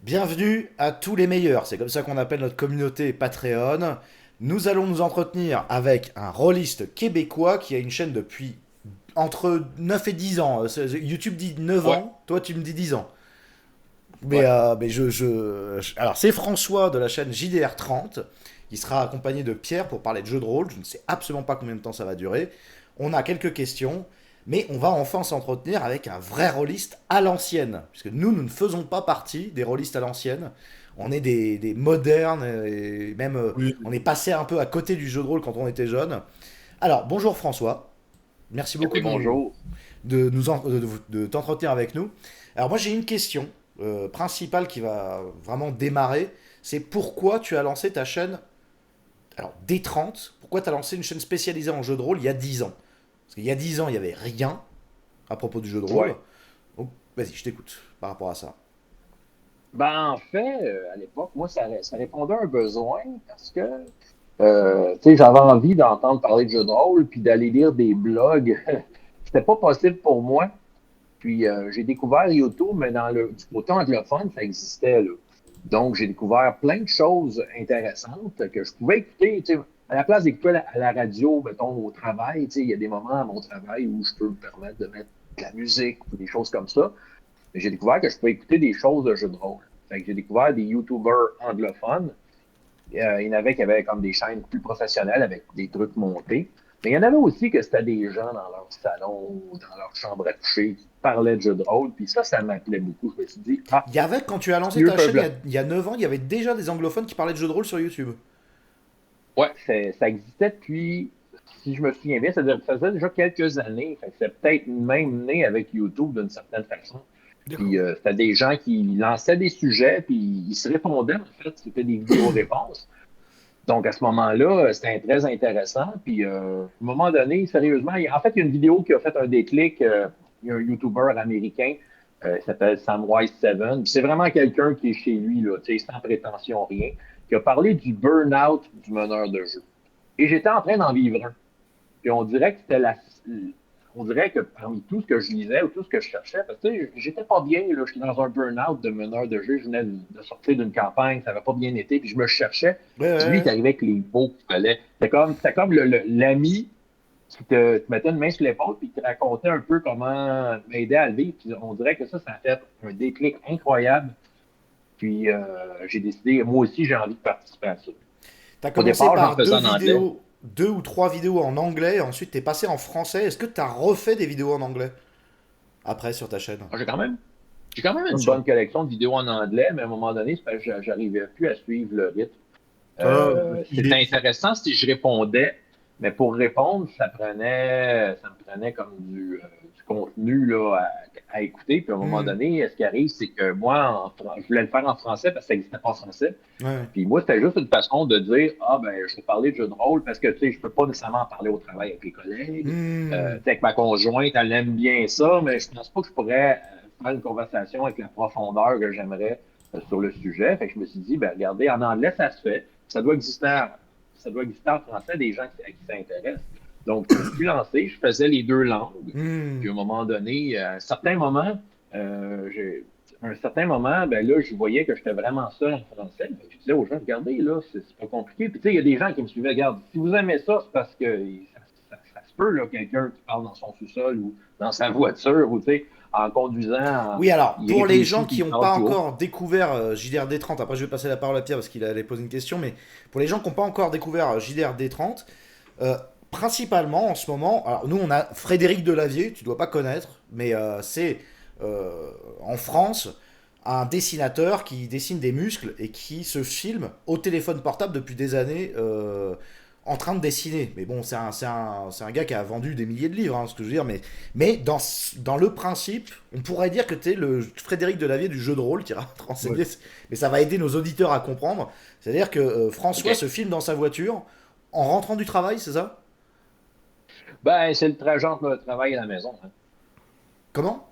Bienvenue à tous les meilleurs, c'est comme ça qu'on appelle notre communauté Patreon. Nous allons nous entretenir avec un rôliste québécois qui a une chaîne depuis entre 9 et 10 ans. YouTube dit 9 Ouais, ans, toi tu me dis 10 ans. Mais, ouais. alors c'est François de la chaîne JDR30 qui sera accompagné de Pierre pour parler de jeux de rôle. Je ne sais absolument pas combien de temps ça va durer. On a quelques questions, mais on va enfin s'entretenir avec un vrai rôliste à l'ancienne. Puisque nous ne faisons pas partie des rôlistes à l'ancienne. On est des modernes et même Oui. on est passé un peu à côté du jeu de rôle quand on était jeune. Alors bonjour François, merci Eh beaucoup oui, bonjour. de t'entretenir avec nous. Alors moi j'ai une question principale qui va vraiment démarrer, c'est pourquoi tu as lancé ta chaîne, alors D30, pourquoi tu as lancé une chaîne spécialisée en jeu de rôle il y a 10 ans? Parce qu'il y a 10 ans il n'y avait rien à propos du jeu de rôle. Ouais. Donc vas-y, je t'écoute par rapport à ça. En fait, à l'époque, moi, ça répondait à un besoin parce que, tu sais, j'avais envie d'entendre parler de jeux de rôle puis d'aller lire des blogs. C'était pas possible pour moi. Puis, j'ai découvert YouTube, mais du côté anglophone, ça existait, là. Donc, j'ai découvert plein de choses intéressantes que je pouvais écouter, tu sais, à la place d'écouter à la radio, mettons, au travail, tu sais, il y a des moments à mon travail où je peux me permettre de mettre de la musique ou des choses comme ça. J'ai découvert que je pouvais écouter des choses de jeux de rôle. Fait que j'ai découvert des YouTubers anglophones. Il y en avait qui avaient comme des chaînes plus professionnelles avec des trucs montés. Mais il y en avait aussi que c'était des gens dans leur salon ou dans leur chambre à coucher qui parlaient de jeux de rôle. Puis ça m'appelait beaucoup. Je me suis dit, ah, Il y avait, quand tu as lancé mieux ta qu'un chaîne blanc. il y a 9 ans, il y avait déjà des anglophones qui parlaient de jeux de rôle sur YouTube. Ouais, ça existait depuis, si je me souviens bien, ça faisait déjà quelques années. Fait que c'est peut-être même né avec YouTube d'une certaine façon. Puis D'accord. c'était des gens qui lançaient des sujets, puis ils se répondaient, en fait. C'était des vidéos-réponses. Donc, à ce moment-là, c'était très intéressant. Puis, à un moment donné, sérieusement, en fait, il y a une vidéo qui a fait un déclic. Il y a un YouTuber américain, il s'appelle Samwise7. C'est vraiment quelqu'un qui est chez lui, là, tu sais, sans prétention, rien, qui a parlé du burn-out du meneur de jeu. Et j'étais en train d'en vivre un. Puis on dirait que parmi tout ce que je lisais ou tout ce que je cherchais, parce que tu sais, j'étais pas bien, là, j'étais dans un burn-out de meneur de jeu, je venais de sortir d'une campagne, ça n'avait pas bien été, puis je me cherchais. Ouais, ouais, Puis lui, il ouais. arrivait avec les mots qu'il fallait. C'était comme l'ami qui te mettait une main sur l'épaule puis qui te racontait un peu comment m'aider à le vivre. Puis on dirait que ça a fait un déclic incroyable. Puis j'ai décidé, moi aussi, j'ai envie de participer à ça. T'as Au commencé départ, j'en par faisais en anglais. deux ou trois vidéos en anglais, ensuite t'es passé en français. Est-ce que t'as refait des vidéos en anglais après sur ta chaîne? J'ai quand même une bonne collection de vidéos en anglais, mais à un moment donné, c'est parce que j'arrivais plus à suivre le rythme. Euh, il C'était est... intéressant si je répondais, mais pour répondre, ça me prenait comme du contenu là, à écouter. Puis à un moment Hmm. donné, ce qui arrive, c'est que moi, je voulais le faire en français parce que ça n'existait pas en français. Ouais, ouais. Puis moi, c'était juste une façon de dire, ah ben, je vais parler de jeu de rôle parce que tu sais, je peux pas nécessairement en parler au travail avec les collègues. Hmm. Tu sais, avec ma conjointe, elle aime bien ça, mais je pense pas que je pourrais faire une conversation avec la profondeur que j'aimerais sur le sujet. Fait que je me suis dit, ben regardez, en anglais, ça se fait. Ça doit exister en français des gens à qui ça intéresse. Donc, je me suis lancé, je faisais les deux langues. Puis, Hmm. à un moment donné, à un certain moment, ben là, je voyais que j'étais vraiment seul en français. Je disais aux gens, regardez, là, c'est pas compliqué. Puis, tu sais, il y a des gens qui me suivaient, regarde, si vous aimez ça, c'est parce que ça se peut, là, quelqu'un qui parle dans son sous-sol ou dans sa voiture ou, tu sais, en conduisant, Oui, alors, il pour les gens réfléchit puis qui il n'ont parle pas tout haut. encore découvert JDR-D30, après je vais passer la parole à Pierre parce qu'il allait poser une question, mais pour les gens qui n'ont pas encore découvert JDR-D30, euh, principalement en ce moment, alors nous on a Frédéric Delavier, tu dois pas connaître, mais c'est en France un dessinateur qui dessine des muscles et qui se filme au téléphone portable depuis des années en train de dessiner. Mais bon, c'est un gars qui a vendu des milliers de livres, hein, ce que je veux dire, mais dans le principe, on pourrait dire que tu es le Frédéric Delavier du jeu de rôle qui va te Ouais. renseigner, mais ça va aider nos auditeurs à comprendre. C'est-à-dire que François OK. se filme dans sa voiture en rentrant du travail, c'est ça? Ben, c'est le trajet entre le travail et la maison, hein. Comment?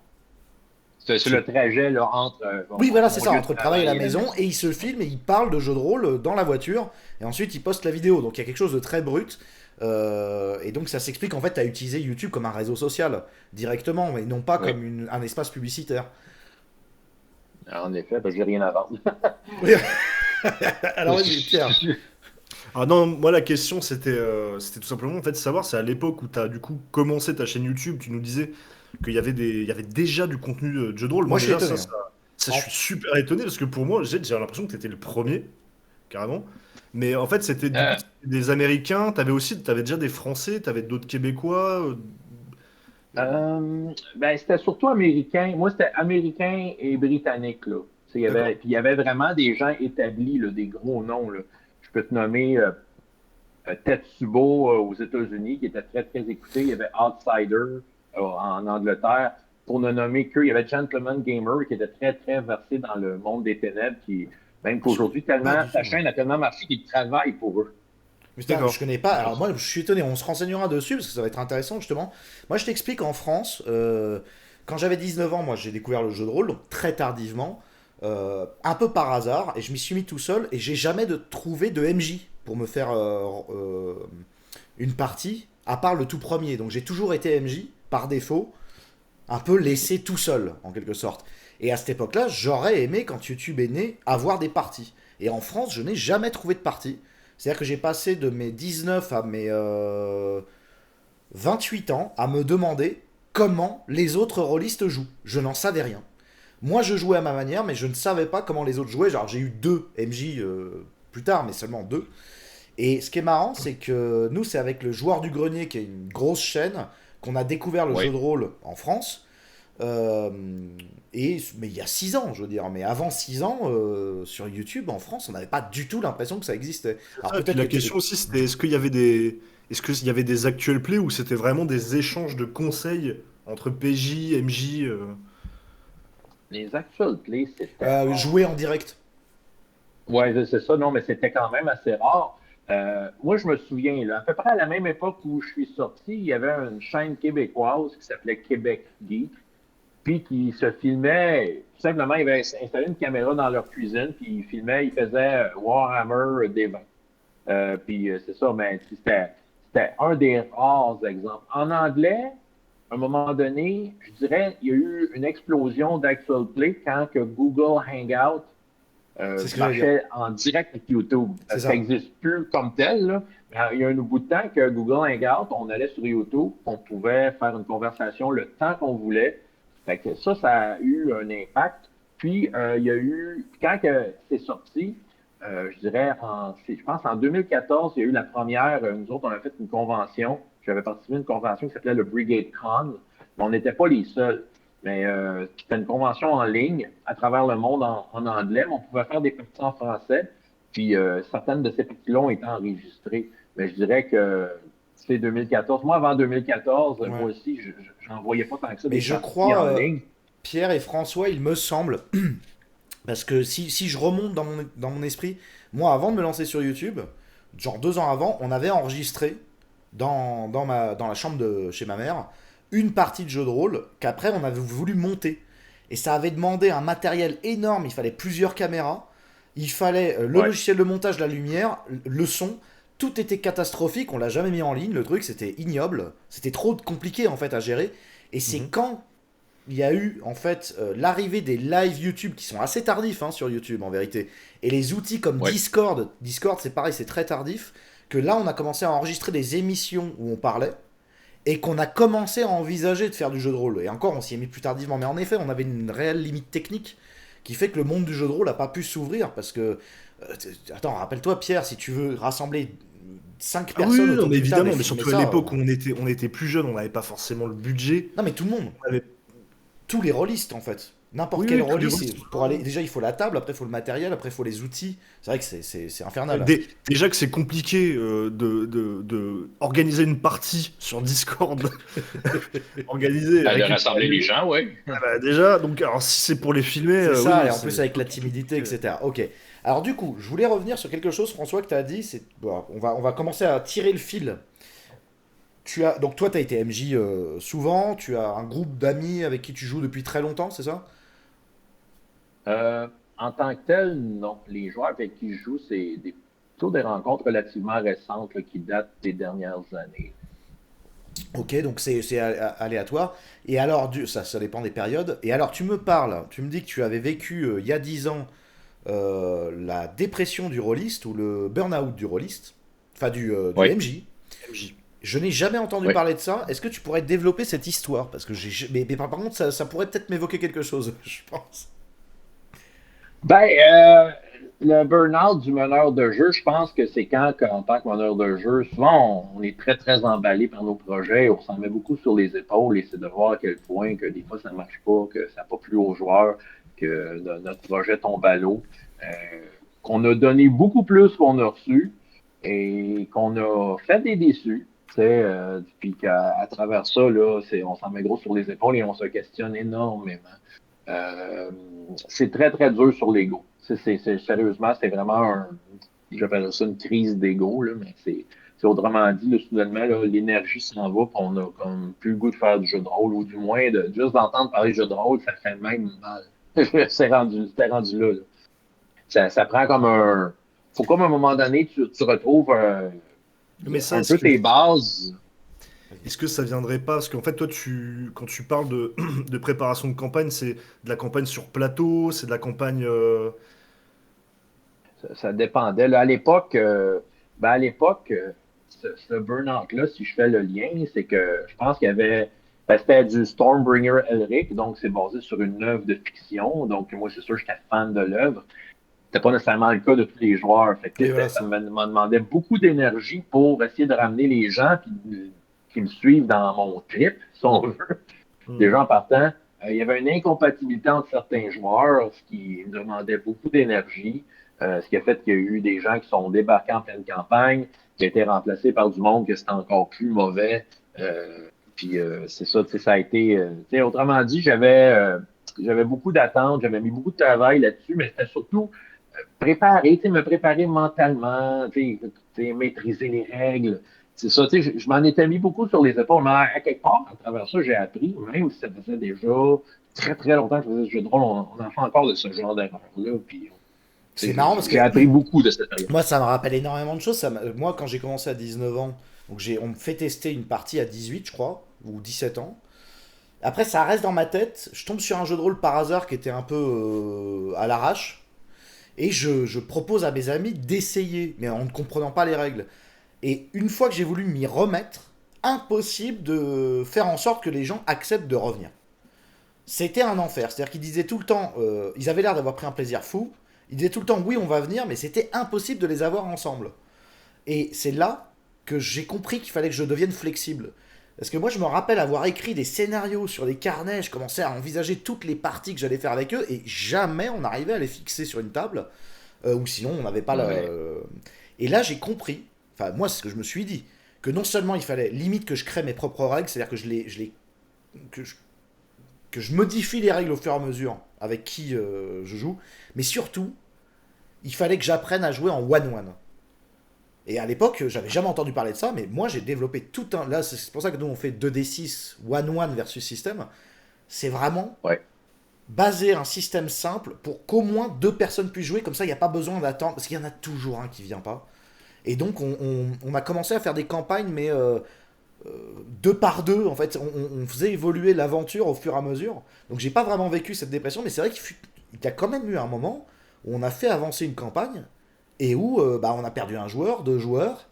C'est le trajet là, entre Oui, voilà, c'est mon ça, lieu de entre le travail et la travail et la maison, maison. et il se filme et il parle de jeux de rôle dans la voiture, et ensuite il poste la vidéo. Donc il y a quelque chose de très brut, et donc ça s'explique en fait à utiliser YouTube comme un réseau social directement, mais non pas Oui. comme un espace publicitaire. En effet, parce que j'ai rien à vendre. Oui. Alors vas-y, Pierre. Ah non, moi la question c'était tout simplement en fait de savoir, c'est à l'époque où tu as du coup commencé ta chaîne YouTube, tu nous disais il y avait déjà du contenu de jeu de rôle. Moi, Moi je suis déjà étonné, hein. je suis super étonné parce que pour moi j'ai l'impression que tu étais le premier, carrément. Mais en fait c'était du coup Euh, c'était des Américains, t'avais déjà des Français, t'avais d'autres Québécois. ben, c'était surtout américain. Moi, c'était américain et britannique, là. Tu sais, D'accord. puis il y avait vraiment des gens établis, là, des gros noms, là. Je peux te nommer Tetsubo aux États-Unis, qui était très, très écouté. Il y avait Outsider en Angleterre. Pour ne nommer qu'eux, il y avait Gentleman Gamer, qui était très, très versé dans le monde des ténèbres, qui, même Je qu'aujourd'hui, connais pas tellement, du sa tout, hein. chaîne a tellement marché qu'il travaille pour eux. Mais putain, je D'accord. connais pas. D'accord. Alors moi, je suis étonné. On se renseignera dessus parce que ça va être intéressant justement. Moi, je t'explique en France. Quand j'avais 19 ans, moi, j'ai découvert le jeu de rôle donc très tardivement, un peu par hasard, et je m'y suis mis tout seul. Et j'ai jamais trouvé de MJ pour me faire une partie, à part le tout premier. Donc j'ai toujours été MJ par défaut, un peu laissé tout seul en quelque sorte. Et à cette époque-là, j'aurais aimé quand YouTube est né avoir des parties. Et en France, je n'ai jamais trouvé de partie. C'est-à-dire que j'ai passé de mes 19 à mes 28 ans à me demander comment les autres rôlistes jouent. Je n'en savais rien. Moi, je jouais à ma manière, mais je ne savais pas comment les autres jouaient. Genre, j'ai eu deux MJ plus tard, mais seulement deux. Et ce qui est marrant, c'est que nous, c'est avec le Joueur du Grenier, qui est une grosse chaîne, qu'on a découvert le jeu Oui. de rôle en France. Euh, mais il y a 6 ans, je veux dire. Mais avant 6 ans, sur YouTube, en France, on n'avait pas du tout l'impression que ça existait. C'est Alors ça. Et puis peut-être la que question aussi c'était est-ce qu'il y avait des actual plays ou c'était vraiment des échanges de conseils entre PJ, MJ Les actual plays, c'était rare. jouer en direct. Ouais, c'est ça, non, mais c'était quand même assez rare. Moi, je me souviens, là, à peu près à la même époque où je suis sorti, il y avait une chaîne québécoise qui s'appelait Québec Geek, puis qui se filmait, tout simplement, ils avaient installé une caméra dans leur cuisine, puis ils filmaient, ils faisaient Warhammer des 20. Puis c'est ça, mais c'était un des rares exemples. En anglais, à un moment donné, je dirais, il y a eu une explosion d'actual play quand que Google Hangout C'est ce que j'allais dire. marchait en direct avec YouTube. C'est Ça ça. n'existe plus comme tel, là. Mais il y a un bout de temps que Google Hangout, on allait sur YouTube, on pouvait faire une conversation le temps qu'on voulait. Fait que ça a eu un impact. Puis, il y a eu, quand que c'est sorti, je dirais, je pense en 2014, il y a eu la première, nous autres, on a fait une convention. J'avais participé à une convention qui s'appelait le Brigade Con, mais on n'était pas les seuls. Mais c'était une convention en ligne à travers le monde en anglais, mais on pouvait faire des parties en français. Puis certaines de ces parties-là ont été enregistrées. Mais je dirais que c'est 2014. Moi, avant 2014, Ouais. moi aussi, j'en voyais pas tant que ça Mais des je parties crois, en ligne. Pierre et François, il me semble, parce que si je remonte dans mon esprit, moi, avant de me lancer sur YouTube, genre 2 ans avant, on avait enregistré dans la chambre chez ma mère une partie de jeu de rôle qu'après on avait voulu monter. Et ça avait demandé un matériel énorme, il fallait plusieurs caméras, il fallait le Ouais. logiciel de montage, la lumière, le son, tout était catastrophique, on l'a jamais mis en ligne, le truc c'était ignoble, c'était trop compliqué en fait à gérer. Et c'est Mhm. quand il y a eu en fait l'arrivée des live YouTube qui sont assez tardifs hein, sur YouTube en vérité, et les outils comme Ouais. Discord c'est pareil, c'est très tardif, que là on a commencé à enregistrer des émissions où on parlait, et qu'on a commencé à envisager de faire du jeu de rôle. Et encore, on s'y est mis plus tardivement. Mais en effet, on avait une réelle limite technique qui fait que le monde du jeu de rôle n'a pas pu s'ouvrir. Parce que, attends, rappelle-toi, Pierre, si tu veux rassembler 5 Ah oui, personnes oui, non, autour mais d'une table et évidemment, mais filmer surtout à ça. l'époque où on était plus jeune, on n'avait pas forcément le budget. Non, mais tout le monde. On avait- Tous les rôlistes, en fait. N'importe Oui, quel oui, tous les rôliste, rôles sont pour aller. Déjà, il faut la table, après, il faut le matériel, après, il faut les outils. C'est vrai que c'est infernal. Déjà que c'est compliqué de organiser une partie sur Discord, organiser De avec une rassembler les gens, oui. ah bah déjà, donc alors si c'est pour les filmer, C'est oui, ça, et oui, en plus avec c'est la timidité, compliqué. etc. Ok. Alors du coup, je voulais revenir sur quelque chose, François, que tu as dit. Bon, on va commencer à tirer le fil. Donc toi, tu as été MJ souvent, tu as un groupe d'amis avec qui tu joues depuis très longtemps, c'est ça? En tant que tel, non. Les joueurs avec qui je joue, plutôt des rencontres relativement récentes là, qui datent des dernières années. Ok, donc c'est aléatoire. Et alors, ça dépend des périodes. Et alors, tu me dis que tu avais vécu il y a 10 ans la dépression du rôliste ou le burn-out du rôliste, enfin du Oui, MJ. MJ. Je n'ai jamais entendu oui. parler de ça. Est-ce que tu pourrais développer cette histoire? Parce que mais par contre, ça pourrait peut-être m'évoquer quelque chose, je pense. Ben, le burn-out du meneur de jeu, je pense que c'est quand, en tant que meneur de jeu, souvent, on est très, très emballé par nos projets, on s'en met beaucoup sur les épaules et c'est de voir à quel point que des fois ça ne marche pas, que ça n'a pas plu aux joueurs, que notre projet tombe à l'eau, euh, qu'on a donné beaucoup plus qu'on a reçu et qu'on a fait des déçus. Puis qu'à travers ça, là, on s'en met gros sur les épaules et on se questionne énormément. Euh, c'est très, très dur sur l'ego. Sérieusement, c'est vraiment j'appelle ça une crise d'ego, là, mais c'est autrement dit, là, soudainement, là, l'énergie s'en va, puis on a comme plus le goût de faire du jeu de rôle, ou du moins, juste d'entendre parler de jeu de rôle, ça fait même mal. C'est rendu là, là. Ça prend comme un. Faut comme à un moment donné, tu retrouves Mais ça, un peu tes bases. est-ce que ça viendrait pas? Parce qu'en fait, toi, quand tu parles de préparation de campagne, c'est de la campagne sur plateau, c'est de la campagne. Ça dépendait. Là, à l'époque, ce burn-out-là, si je fais le lien, c'est que je pense qu'il y avait. C'était du Stormbringer Elric, donc c'est basé sur une œuvre de fiction. Donc, moi, c'est sûr, j'étais fan de l'œuvre. C'était pas nécessairement le cas de tous les joueurs. Fait que, Et voilà ça ça. me demandait beaucoup d'énergie pour essayer de ramener les gens qui me suivent dans mon trip, si on veut. Hmm. Déjà en partant, il y avait une incompatibilité entre certains joueurs, ce qui me demandait beaucoup d'énergie, ce qui a fait qu'il y a eu des gens qui sont débarqués en pleine campagne, qui ont été remplacés par du monde que c'était encore plus mauvais. C'est ça, ça a été. Autrement dit, j'avais beaucoup d'attentes, j'avais mis beaucoup de travail là-dessus, mais c'était surtout me préparer mentalement, maîtriser les règles. C'est ça, je m'en étais mis beaucoup sur les épaules, mais à quelque part, à travers ça, j'ai appris, même si ça faisait déjà très, très longtemps que je faisais ce jeu de rôle, on en fait encore de ce genre d'erreur-là, puis C'est marrant parce que j'ai appris beaucoup de cette période. moi, ça me rappelle énormément de choses. Moi, quand j'ai commencé à 19 ans, donc on me fait tester une partie à 18, je crois, ou 17 ans. Après, ça reste dans ma tête. Je tombe sur un jeu de rôle par hasard qui était un peu à l'arrache. Et je propose à mes amis d'essayer, mais en ne comprenant pas les règles. Et une fois que j'ai voulu m'y remettre, impossible de faire en sorte que les gens acceptent de revenir. C'était un enfer. C'est-à-dire qu'ils disaient tout le temps, ils avaient l'air d'avoir pris un plaisir fou. Ils disaient tout le temps oui, on va venir, mais c'était impossible de les avoir ensemble. Et c'est là que j'ai compris qu'il fallait que je devienne flexible. Parce que moi, je me rappelle avoir écrit des scénarios sur des carnets, je commençais à envisager toutes les parties que j'allais faire avec eux, et jamais on n'arrivait à les fixer sur une table, ou sinon on n'avait pas Ouais. Et là, j'ai compris, enfin moi, c'est ce que je me suis dit, que non seulement il fallait limite que je crée mes propres règles, c'est-à-dire que que je, que je modifie les règles au fur et à mesure avec qui je joue, mais surtout, il fallait que j'apprenne à jouer en one-one. Et à l'époque, j'avais jamais entendu parler de ça, mais moi j'ai développé tout un. Là, c'est pour ça que nous on fait 2D6 one-one versus système. C'est vraiment Ouais. baser un système simple pour qu'au moins deux personnes puissent jouer, comme ça il n'y a pas besoin d'attendre, parce qu'il y en a toujours un qui vient pas. Et donc on a commencé à faire des campagnes, mais deux par deux, en fait, on faisait évoluer l'aventure au fur et à mesure. Donc j'ai pas vraiment vécu cette dépression, mais c'est vrai qu'il y a quand même eu un moment où on a fait avancer une campagne et où bah, on a perdu un joueur, deux joueurs,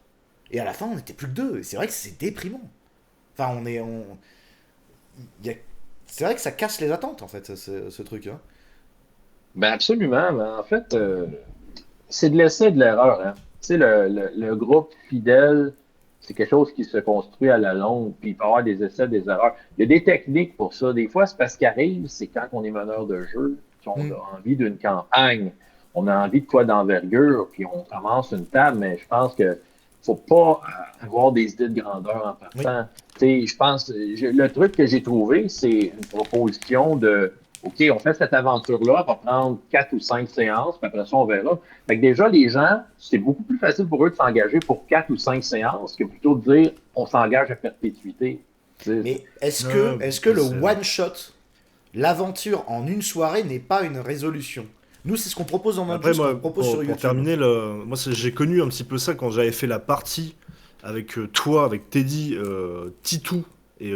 et à la fin on n'était plus que deux. Et c'est vrai que c'est déprimant. Enfin, il y a- c'est vrai que ça casse les attentes en fait, ce truc. Hein. Ben absolument. Ben, en fait, c'est de l'essai et de l'erreur. Hein. Tu sais, le groupe fidèle, c'est quelque chose qui se construit à la longue, puis il peut y avoir des essais, des erreurs. Il y a des techniques pour ça. Des fois, c'est parce qu'arrive, c'est quand on est meneur de jeu, puis on Hmm. a envie d'une campagne, on a envie de quoi d'envergure, puis on commence une table, mais je pense que faut pas avoir des idées de grandeur en Oui. partant. Tu sais, je pense, le truc que j'ai trouvé, c'est une proposition de OK, on fait cette aventure-là, on va prendre 4 ou 5 séances, puis après ça, on verra. Fait que déjà, les gens, c'est beaucoup plus facile pour eux de s'engager pour 4 ou 5 séances que plutôt de dire on s'engage à perpétuité. Tu sais, Mais est-ce Ah, que, est-ce que le c'est- one shot, l'aventure en une soirée n'est pas une résolution? Nous, c'est ce qu'on propose dans notre jeu, Après, ce qu'on moi, propose sur pour YouTube. terminer, j'ai connu un petit peu ça quand j'avais fait la partie avec toi, avec Teddy, Titou et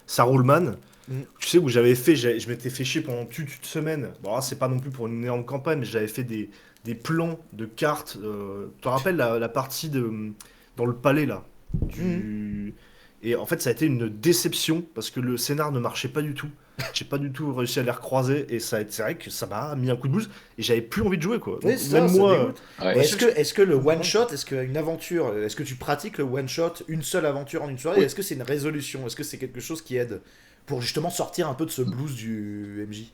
Saroulman. Mm. Tu sais, où je m'étais fait chier pendant toute une semaine. Bon, là, c'est pas non plus pour une énorme campagne, mais j'avais fait des plans de cartes. Tu te rappelles la partie dans le palais, là Mm. Et en fait, ça a été une déception, parce que le scénar ne marchait pas du tout. J'ai pas du tout réussi à les recroiser, et c'est vrai que ça m'a mis un coup de boost, et j'avais plus envie de jouer, quoi. Oui, Donc, c'est même ça moi, dégoûte. Ouais. Et moi, est-ce que le je comprends. one-shot, est-ce qu'une aventure, est-ce que tu pratiques le one-shot, une seule aventure en une soirée, et Oui. est-ce que c'est une résolution? Est-ce que c'est quelque chose qui aide pour justement sortir un peu de ce blues du MJ?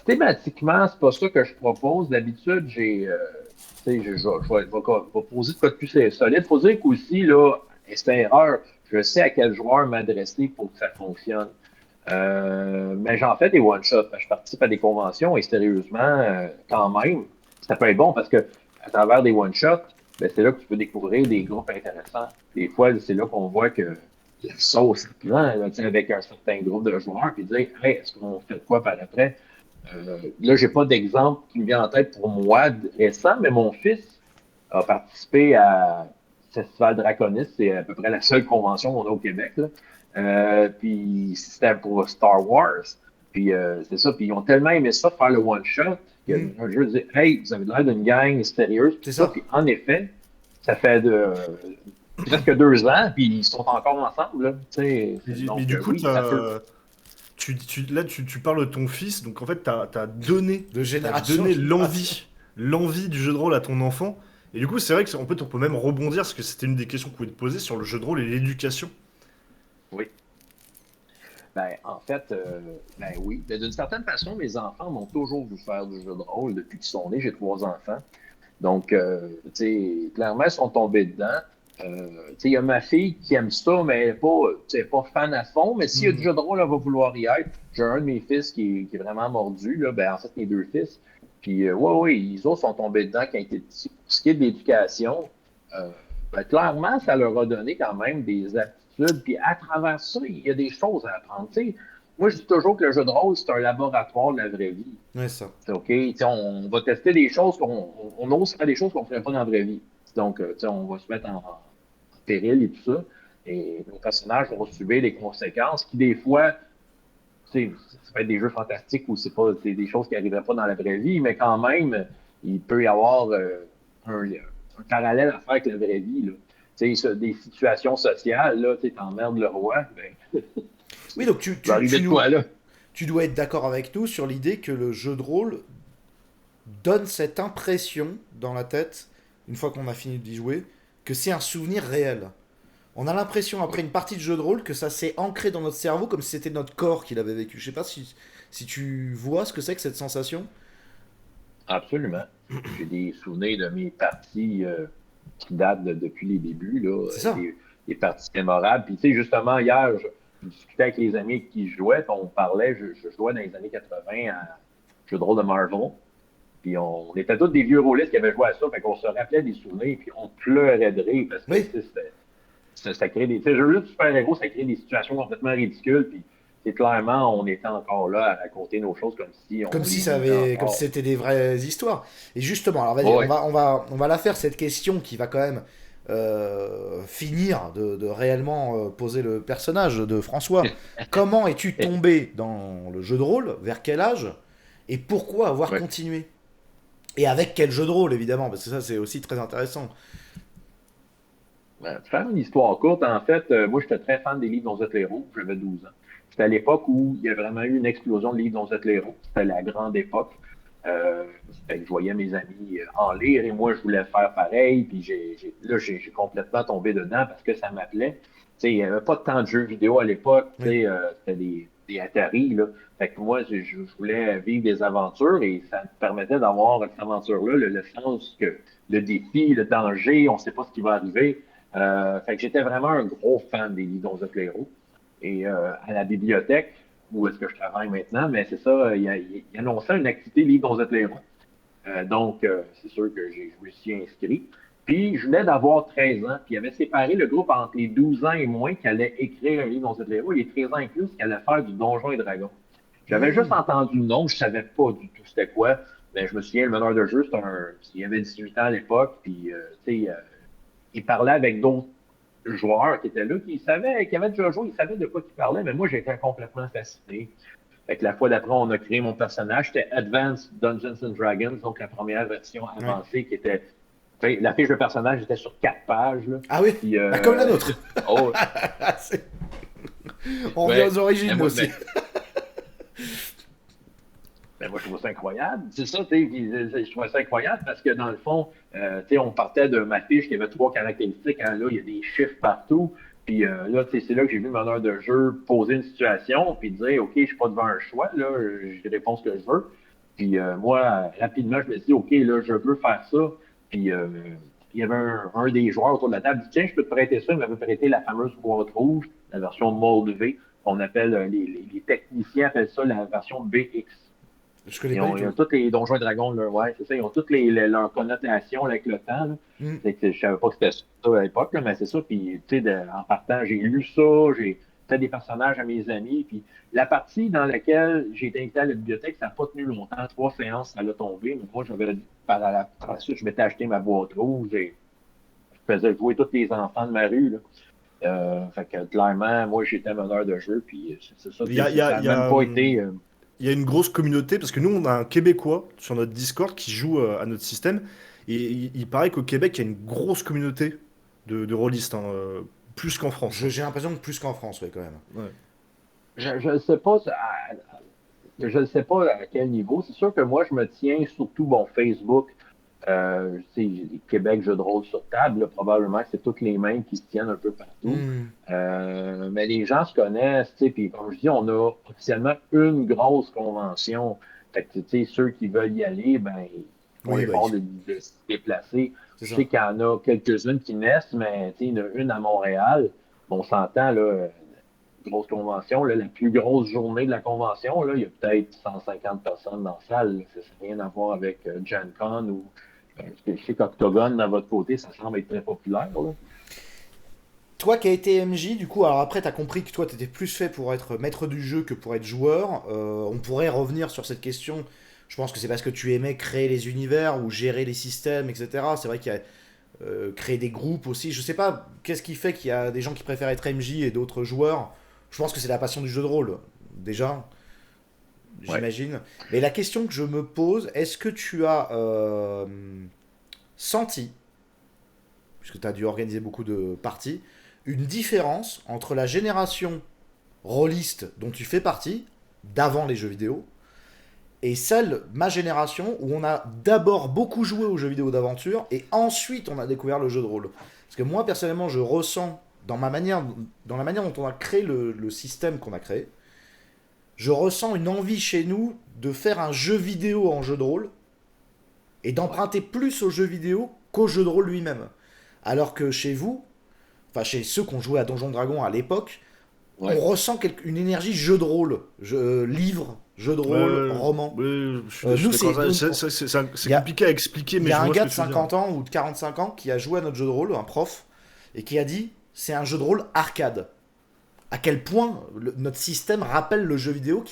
Thématiquement, c'est pas ça que je propose. D'habitude, tu sais, je vais poser de quoi de plus solide. Faut dire qu'aussi, là, et c'est une erreur, je sais à quel joueur m'adresser pour que ça fonctionne. Mais j'en fais des one-shots. Je participe à des conventions et sérieusement, quand même, ça peut être bon parce que à travers des one-shots, ben, c'est là que tu peux découvrir des groupes intéressants. Des fois, c'est là qu'on voit que la sauce prend là, tu sais, avec un certain groupe de joueurs, puis dire, hey, est-ce qu'on fait quoi par après? Là, j'ai pas d'exemple qui me vient en tête pour moi récent, mais mon fils a participé à Festival Draconis, c'est à peu près la seule convention qu'on a au Québec. Là. Puis c'était pour Star Wars. Puis c'est ça. Puis ils ont tellement aimé ça, faire le one-shot, que Mm. un jeu dit hey, vous avez l'air d'une gang sérieuse. Puis C'est ça. ça. Puis en effet, ça fait presque 2 ans, puis ils sont encore ensemble. Là, Mais donc du coup, oui, ça peut. là, tu parles de ton fils, donc en fait, De t'as génération en donné génération. l'envie du jeu de rôle à ton enfant. Et du coup, c'est vrai qu'on peut, on peut même rebondir, parce que c'était une des questions qu'on pouvait te poser sur le jeu de rôle et l'éducation. Oui. Ben, en fait, ben oui. Ben, d'une certaine façon, mes enfants m'ont toujours vu faire du jeu de rôle depuis qu'ils sont nés. J'ai 3 enfants. Donc, tu sais, clairement, ils sont tombés dedans. Tu sais, il y a ma fille qui aime ça, mais elle n'est pas, tu sais, pas fan à fond. Mais s'il y a du Mm. jeu de rôle, elle va vouloir y être. J'ai un de mes fils qui est vraiment mordu, là. Ben, en fait, mes 2 fils. Puis, ouais, ouais, ils autres sont tombés dedans quand ils étaient petits. Pour ce qui est de l'éducation, euh, ben, clairement, ça leur a donné quand même des aptitudes. Puis, à travers ça, il y a des choses à apprendre. Tu sais, moi, je dis toujours que le jeu de rôle, c'est un laboratoire de la vraie vie. Ouais, ça. C'est OK. T'sais, on va tester des choses on ose faire des choses qu'on ne ferait pas dans la vraie vie. Donc, on va se mettre en péril et tout ça. Et nos personnages vont subir les conséquences qui, des fois, ça peut être des jeux fantastiques ou c'est des choses qui n'arriveraient pas dans la vraie vie, mais quand même, il peut y avoir un parallèle à faire avec la vraie vie. Là. Des situations sociales, là, tu t'emmerdes le roi, ben, Oui, donc il va arriver de quoi là? tu dois être d'accord avec nous sur l'idée que le jeu de rôle donne cette impression dans la tête, une fois qu'on a fini d'y jouer, que c'est un souvenir réel. On a l'impression, après Oui, une partie de jeu de rôle, que ça s'est ancré dans notre cerveau comme si c'était notre corps qui l'avait vécu. Je sais pas si tu vois ce que c'est que cette sensation. absolument. J'ai des souvenirs de mes parties qui datent depuis les débuts, là, C'est ça. des parties mémorables. Puis, tu sais, justement, hier, je discutais avec les amis avec qui je jouais, puis on parlait, je jouais dans les années 80 à jeu de rôle de Marvel. Puis on était tous des vieux rôlistes qui avaient joué à ça, fait qu'on se rappelait des souvenirs, puis on pleurait de rire parce que Oui. tu sais, ça crée des. Tu sais, jeux de super-héros, ça crée des situations complètement ridicules, puis c'est clairement, on était encore là à raconter nos choses comme si Comme on si les ça vivait avait, comme si encore. c'était des vraies histoires. Et justement, alors vas-y, Ouais. on va la faire cette question qui va quand même finir de réellement poser le personnage de François. Comment es-tu tombé dans le jeu de rôle? Vers quel âge? Et pourquoi avoir Ouais. continué? Et avec quel jeu de rôle, évidemment, parce que ça, c'est aussi très intéressant. Pour faire une histoire courte, en fait, moi, j'étais très fan des livres d'On Héros. J'avais 12 ans. C'était à l'époque où il y a vraiment eu une explosion de livres d'On Héros. C'était la grande époque. Fait que je voyais mes amis en lire et moi, je voulais faire pareil. Puis j'ai complètement tombé dedans parce que ça m'appelait. Tu sais, il n'y avait pas tant de jeux vidéo à l'époque. Tu Oui. sais, c'était des Atari, là. Fait que moi, je voulais vivre des aventures et ça me permettait d'avoir cette aventure-là, le sens que le défi, le danger, on ne sait pas ce qui va arriver. Fait que j'étais vraiment un gros fan des livres d'On Héros. Et à la bibliothèque, où est-ce que je travaille maintenant, mais c'est ça, il annonçait une activité livre dont vous êtes les rois. Donc, c'est sûr que je me suis inscrit. Puis, je venais d'avoir 13 ans, puis il avait séparé le groupe entre les 12 ans et moins qui allait écrire un livre dont vous êtes les rois, et les 13 ans et plus qui allaient faire du Donjon et Dragon. J'avais juste Hmm. entendu le nom, je savais pas du tout c'était quoi. Mais je me souviens, le meneur de jeu, il y avait 18 ans à l'époque, puis tu sais, il parlait avec d'autres joueurs qui étaient là, qui avaient déjà joué, ils savaient de quoi il parlait, mais moi, j'étais complètement fasciné. Fait que la fois d'après, on a créé mon personnage. C'était Advanced Dungeons and Dragons, donc la première version avancée qui était. La fiche de personnage était sur 4 pages. Là. Ah oui, Puis, comme la nôtre. Oh, On revient aux origines aussi. Mais moi, je trouve ça incroyable. C'est ça, tu sais, je trouve ça incroyable parce que dans le fond, tu sais, on partait de ma fiche qui avait 3 caractéristiques. Hein, là, il y a des chiffres partout. Puis là, tu sais, c'est là que j'ai vu le meneur de jeu poser une situation, puis dire, OK, je suis pas devant un choix, là, je réponds ce que je veux. Puis moi, rapidement, je me suis dit, OK, là, je veux faire ça. Puis il y avait un des joueurs autour de la table qui dit, tiens, je peux te prêter ça. Il m'avait prêté la fameuse boîte rouge, la version Mold V. On appelle, les techniciens appellent ça la version BX. Je connais pas du Ils ont tout. tous les Donjons et Dragons, là, ouais, c'est ça. Ils ont toutes leurs connotations là, avec le temps. Là. C'est que je savais pas que c'était ça à l'époque, là, mais c'est ça. Puis, tu sais, en partant, j'ai lu ça, j'ai fait des personnages à mes amis. Puis, la partie dans laquelle j'ai été invité à la bibliothèque, ça n'a pas tenu longtemps. 3 séances, ça l'a tombé. Mais moi, j'avais, par la suite, je m'étais acheté ma boîte rouge et je faisais jouer tous les enfants de ma rue. Là. Fait que, clairement, moi, j'étais meneur de jeu. Puis, c'est ça. Ça n'a même pas été. Il y a une grosse communauté, parce que nous, on a un Québécois sur notre Discord qui joue à notre système. Et il paraît qu'au Québec, il y a une grosse communauté de rôlistes, hein, plus qu'en France. J'ai l'impression que plus qu'en France, ouais, quand même. Ouais. Je ne sais pas. Je ne sais pas à quel niveau. C'est sûr que moi, je me tiens surtout, bon, Facebook. Québec Jeux de rôle sur table, là, probablement que c'est toutes les mêmes qui se tiennent un peu partout. Mais les gens se connaissent, puis comme je dis, on a officiellement une grosse convention. Fait que, ceux qui veulent y aller, ben, ils vont efforts de se déplacer. Je sais qu'il y en a quelques-unes qui naissent, mais il y en a une à Montréal. On s'entend, là, grosse convention, là, la plus grosse journée de la convention, là, il y a peut-être 150 personnes dans la salle. Ça n'a rien à voir avec Gen Con ou je sais qu'Octogone, dans votre côté, ça semble être très populaire. Là. Toi qui as été MJ, du coup, alors après, tu as compris que toi, tu étais plus fait pour être maître du jeu que pour être joueur. On pourrait revenir sur cette question. Je pense que c'est parce que tu aimais créer les univers ou gérer les systèmes, etc. C'est vrai qu'il y a créer des groupes aussi. Je sais pas, qu'est-ce qui fait qu'il y a des gens qui préfèrent être MJ et d'autres joueurs. Je pense que c'est la passion du jeu de rôle, déjà. J'imagine. Mais la question que je me pose, est-ce que tu as senti, puisque tu as dû organiser beaucoup de parties, une différence entre la génération rôliste dont tu fais partie, d'avant les jeux vidéo, et celle, ma génération, où on a d'abord beaucoup joué aux jeux vidéo d'aventure, et ensuite on a découvert le jeu de rôle. Parce que moi, personnellement, je ressens, dans la manière dont on a créé le système qu'on a créé, je ressens une envie chez nous de faire un jeu vidéo en jeu de rôle et d'emprunter plus au jeu vidéo qu'au jeu de rôle lui-même. Alors que chez vous, enfin chez ceux qui ont joué à Donjons Dragons à l'époque, on ressent une énergie jeu de rôle, livre, jeu de rôle, roman. Nous, c'est compliqué à expliquer, mais il y a un gars de 50 ans ou de 45 ans qui a joué à notre jeu de rôle, un prof, et qui a dit c'est un jeu de rôle arcade. À quel point notre système rappelle le jeu vidéo,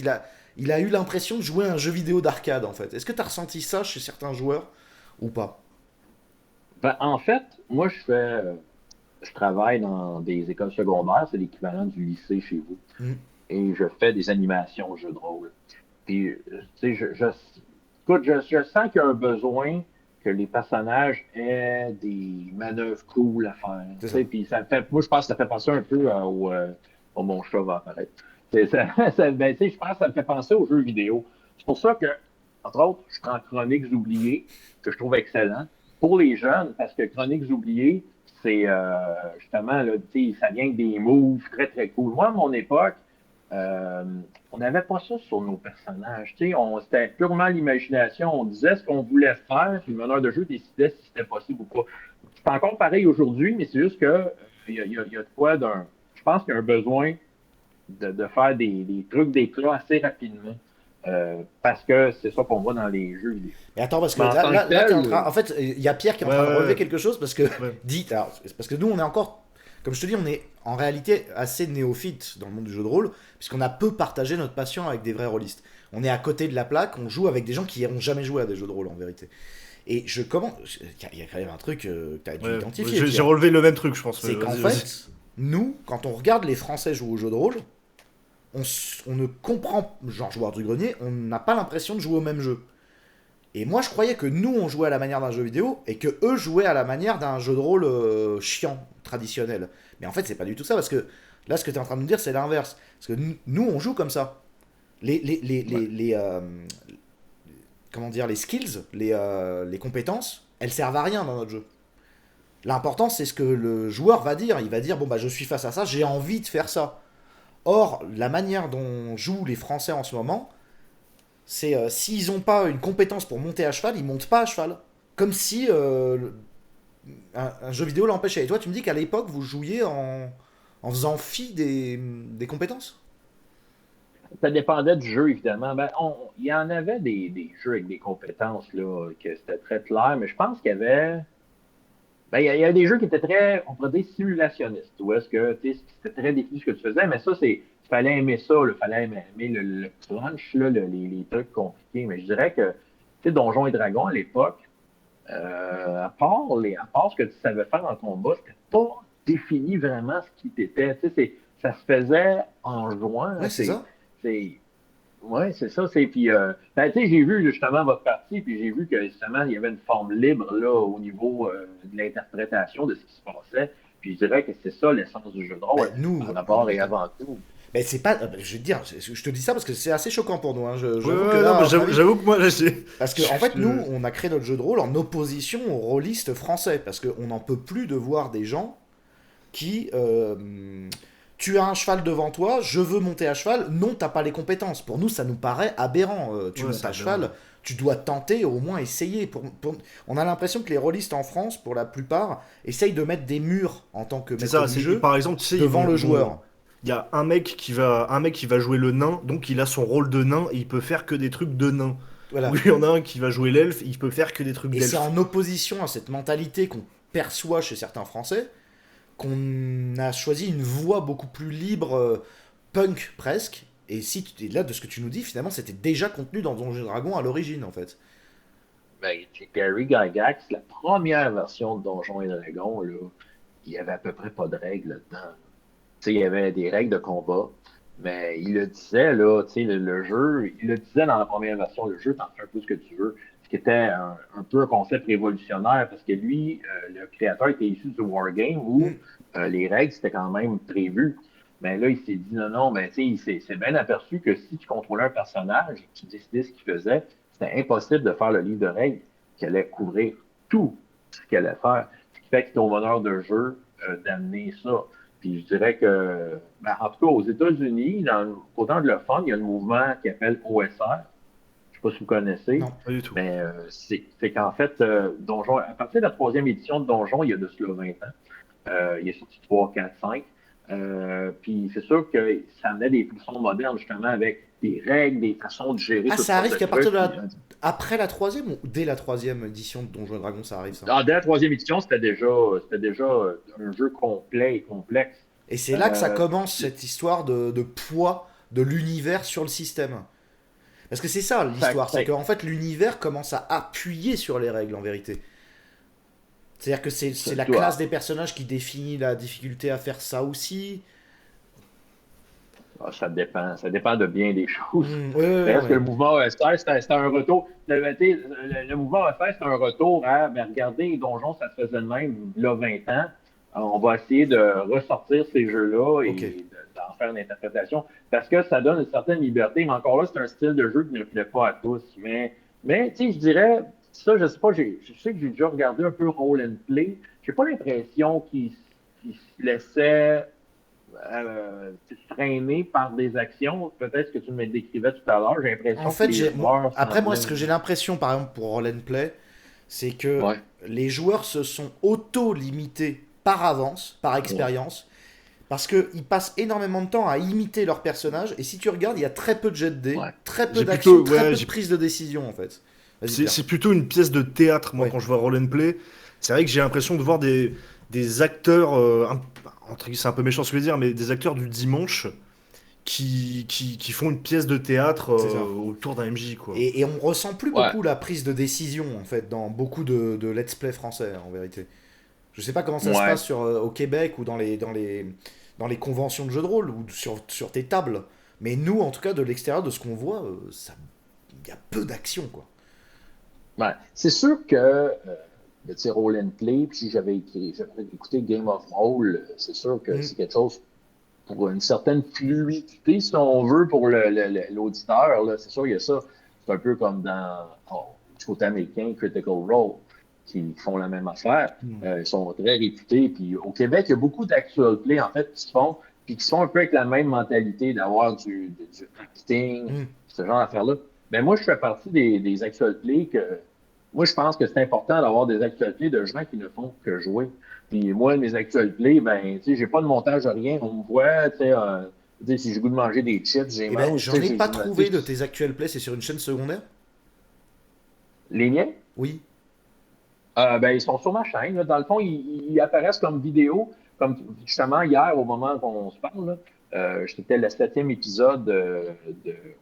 il a eu l'impression de jouer à un jeu vidéo d'arcade en fait. Est-ce que tu as ressenti ça chez certains joueurs ou pas? Ben, en fait, moi je travaille dans des écoles secondaires, c'est l'équivalent du lycée chez vous. Et je fais des animations jeux de rôle. Puis, tu sais, écoute, je sens qu'il y a un besoin que les personnages aient des manœuvres cool à faire. Puis moi, je pense que ça fait penser un peu au mon chat va apparaître. Ben, je pense que ça me fait penser aux jeux vidéo. C'est pour ça que, entre autres, je prends Chroniques oubliées, que je trouve excellent, pour les jeunes, parce que Chroniques oubliées, c'est justement, là, ça vient avec des moves très, très cool. Moi, à mon époque, on n'avait pas ça sur nos personnages. C'était purement l'imagination. On disait ce qu'on voulait faire, puis le meneur de jeu décidait si c'était possible ou pas. C'est encore pareil aujourd'hui, mais c'est juste que il y a de quoi d'un. Je pense qu'il y a un besoin de faire des trucs d'éclat assez rapidement. Parce que c'est ça qu'on voit dans les jeux vidéo. Et attends, parce que là, en fait, il y a Pierre qui est en train de relever quelque chose, parce que parce que nous, on est encore, comme je te dis, on est en réalité assez néophyte dans le monde du jeu de rôle, puisqu'on a peu partagé notre passion avec des vrais rôlistes. On est à côté de la plaque, on joue avec des gens qui n'ont jamais joué à des jeux de rôle, en vérité. Et je commence. Il y a quand même un truc que tu as dû Ouais, identifier. j'ai Pierre. relevé le même truc, je pense. C'est qu'en Vas-y, vas-y. fait, nous, quand on regarde les Français jouer au jeu de rôle, on ne comprend. Genre, joueur du grenier, on n'a pas l'impression de jouer au même jeu. Et moi, je croyais que nous, on jouait à la manière d'un jeu vidéo et que eux jouaient à la manière d'un jeu de rôle chiant, traditionnel. Mais en fait, c'est pas du tout ça parce que là, ce que tu es en train de nous dire, c'est l'inverse. Parce que nous, on joue comme ça. Les comment dire, les skills, les compétences, elles servent à rien dans notre jeu. L'important, c'est ce que le joueur va dire. Il va dire, bon, bah, je suis face à ça, j'ai envie de faire ça. Or, la manière dont jouent les Français en ce moment, c'est s'ils n'ont pas une compétence pour monter à cheval, ils montent pas à cheval. Comme si un jeu vidéo l'empêchait. Et toi, tu me dis qu'à l'époque, vous jouiez en faisant fi des compétences. Ça dépendait du jeu, évidemment. Il y en avait des jeux avec des compétences, là, que c'était très clair, mais je pense qu'il y avait. Il y a des jeux qui étaient très, on pourrait dire, simulationnistes, où est-ce que c'était très défini ce que tu faisais, mais ça, il fallait aimer ça, il fallait aimer le crunch, là, les trucs compliqués. Mais je dirais que, Donjons et Dragons, à l'époque, à part ce que tu savais faire en combat, c'était pas défini vraiment ce qui t'était. Ça se faisait en jouant. Ouais, c'est ça. C'est, ouais, c'est ça. Puis, j'ai vu justement votre partie, puis j'ai vu que justement, il y avait une forme libre là, au niveau de l'interprétation de ce qui se passait. Puis je dirais que c'est ça l'essence du jeu de Bah, rôle, nous, d'abord et avant tout. mais c'est pas. Je vais te dire, je te dis ça parce que c'est assez choquant pour nous. Hein. Ouais, J'avoue que ouais, là, non, mais à mon avis, j'avoue que moi, là, j'ai. parce qu'en fait, nous, on a créé notre jeu de rôle en opposition aux rôlistes français. Parce qu'on n'en peut plus de voir des gens qui. Tu as un cheval devant toi, je veux monter à cheval. Non, t'as pas les compétences. Pour nous, ça nous paraît aberrant. Tu Ouais, montes c'est à cheval, aberrant. tu dois tenter, au moins essayer. On a l'impression que les rôlistes en France, pour la plupart, essayent de mettre des murs en tant que C'est maître ça, du jeu par exemple, tu sais, devant le joueur. il y a un mec qui va jouer le nain, donc il a son rôle de nain et il peut faire que des trucs de nain. Voilà. Ou il y en a un qui va jouer l'elfe, il peut faire que des trucs Et c'est d'elfe. en opposition à cette mentalité qu'on perçoit chez certains Français qu'on a choisi une voie beaucoup plus libre, punk presque. Et si tu, et là, de ce que tu nous dis, finalement, c'était déjà contenu dans Donjons et Dragons à l'origine, en fait. Gary Gygax, la première version de Donjons et Dragons, là, il y avait à peu près pas de règles là-dedans. Il y avait des règles de combat, mais il le disait, là, le jeu, il le disait dans la première version, le jeu, t'en fais un peu ce que tu veux, ce qui était un peu un concept révolutionnaire, parce que lui, le créateur était issu du Wargame, où Mm. les règles, c'était quand même prévu. Mais là, il s'est dit, non, non, mais il s'est bien aperçu que si tu contrôlais un personnage et que tu décidais ce qu'il faisait, c'était impossible de faire le livre de règles qui allait couvrir tout ce qu'il allait faire. Ce qui fait que c'est au bonheur de jeu d'amener ça. Puis je dirais que, en tout cas, aux États-Unis, autant de le fun, il y a un mouvement qui s'appelle OSR. Je ne sais pas si vous connaissez, Non. Pas du tout. mais c'est qu'en fait, Donjon, à partir de la troisième édition de Donjon, il y a de cela 20 ans. Il est sorti 3, 4, 5. Puis c'est sûr que ça amenait des façons modernes, justement, avec des règles, des façons de gérer Ah, tout ça arrive sortes qu'à de partir de trucs. la... Après la troisième ou dès la troisième édition de Donjons et Dragons, ça arrive, ça. Dès la troisième édition, c'était déjà un jeu complet et complexe. Et c'est là que ça Euh, commence, cette histoire de poids de l'univers sur le système. Parce que c'est ça l'histoire, c'est qu'en fait l'univers commence à appuyer sur les règles en vérité. C'est-à-dire que c'est la classe des personnages qui définit la difficulté à faire ça aussi. Ça dépend de bien des choses. Ouais, Reste que ouais. le mouvement OSR, c'était un retour. Le mouvement OSR, c'est un retour à regarder les donjons, ça se faisait de même il y a 20 ans. Alors, on va essayer de ressortir ces jeux-là Ok. et d'en faire une interprétation parce que ça donne une certaine liberté. Mais encore là, c'est un style de jeu qui ne plaît pas à tous. Mais tu sais, je dirais, ça, je sais pas, je sais que j'ai déjà regardé un peu Roll and Play. J'ai pas l'impression qu'il se laissait traîné par des actions. Peut-être ce que tu me décrivais tout à l'heure. J'ai l'impression En que fait, les joueurs après moi, ce semblaient. que j'ai l'impression, par exemple, pour Roll and Play, c'est que Ouais. les joueurs se sont auto-limités par avance, par expérience, parce qu'ils passent énormément de temps à imiter leur personnage, et si tu regardes, il y a très peu de jet de dés, Ouais. très peu J'ai d'action, plutôt- très ouais, peu j'ai- de prise de décision, en fait. Vas-y, Pierre. C'est plutôt une pièce de théâtre, moi, Ouais. quand je vois Roll and Play. C'est vrai que j'ai l'impression de voir des acteurs, c'est un peu méchant ce que je veux dire, mais des acteurs du dimanche qui font une pièce de théâtre C'est ça. autour d'un MJ, quoi. Et on ressent plus Ouais, beaucoup la prise de décision, en fait, dans beaucoup de let's play français, en vérité. Je sais pas comment ça se ouais. passe au Québec ou dans les conventions de jeux de rôle ou sur tes tables. Mais nous, en tout cas, de l'extérieur, de ce qu'on voit, il y a peu d'action, quoi. Ouais. C'est sûr que tu sais, Roll and Play, puis si j'avais écouté Game of Roll, c'est sûr que Mm. c'est quelque chose pour une certaine fluidité, si on veut, pour l'auditeur. Là. C'est sûr, il y a ça. C'est un peu comme dans du côté américain, Critical Role, qui font la même affaire. Mm. Ils sont très réputés. Puis au Québec, il y a beaucoup d'actual play, en fait, qui se font, puis qui sont un peu avec la même mentalité d'avoir du acting, Mm. ce genre d'affaires-là. Mais moi, je fais partie des actual play que. Moi, je pense que c'est important d'avoir des actual play de gens qui ne font que jouer. Puis moi, mes actual plays, ben, tu sais, j'ai pas de montage de rien. On me voit, tu sais, si j'ai le goût de manger des chips, j'ai Eh ben, mange. Tu j'en sais, ai pas tu trouvé sais, de tes actuels plays, c'est sur une chaîne secondaire? les miens, Oui. ben, ils sont sur ma chaîne. Là. Dans le fond, ils apparaissent comme vidéo, comme justement hier, au moment qu'on se parle. Là, c'était le 7e épisode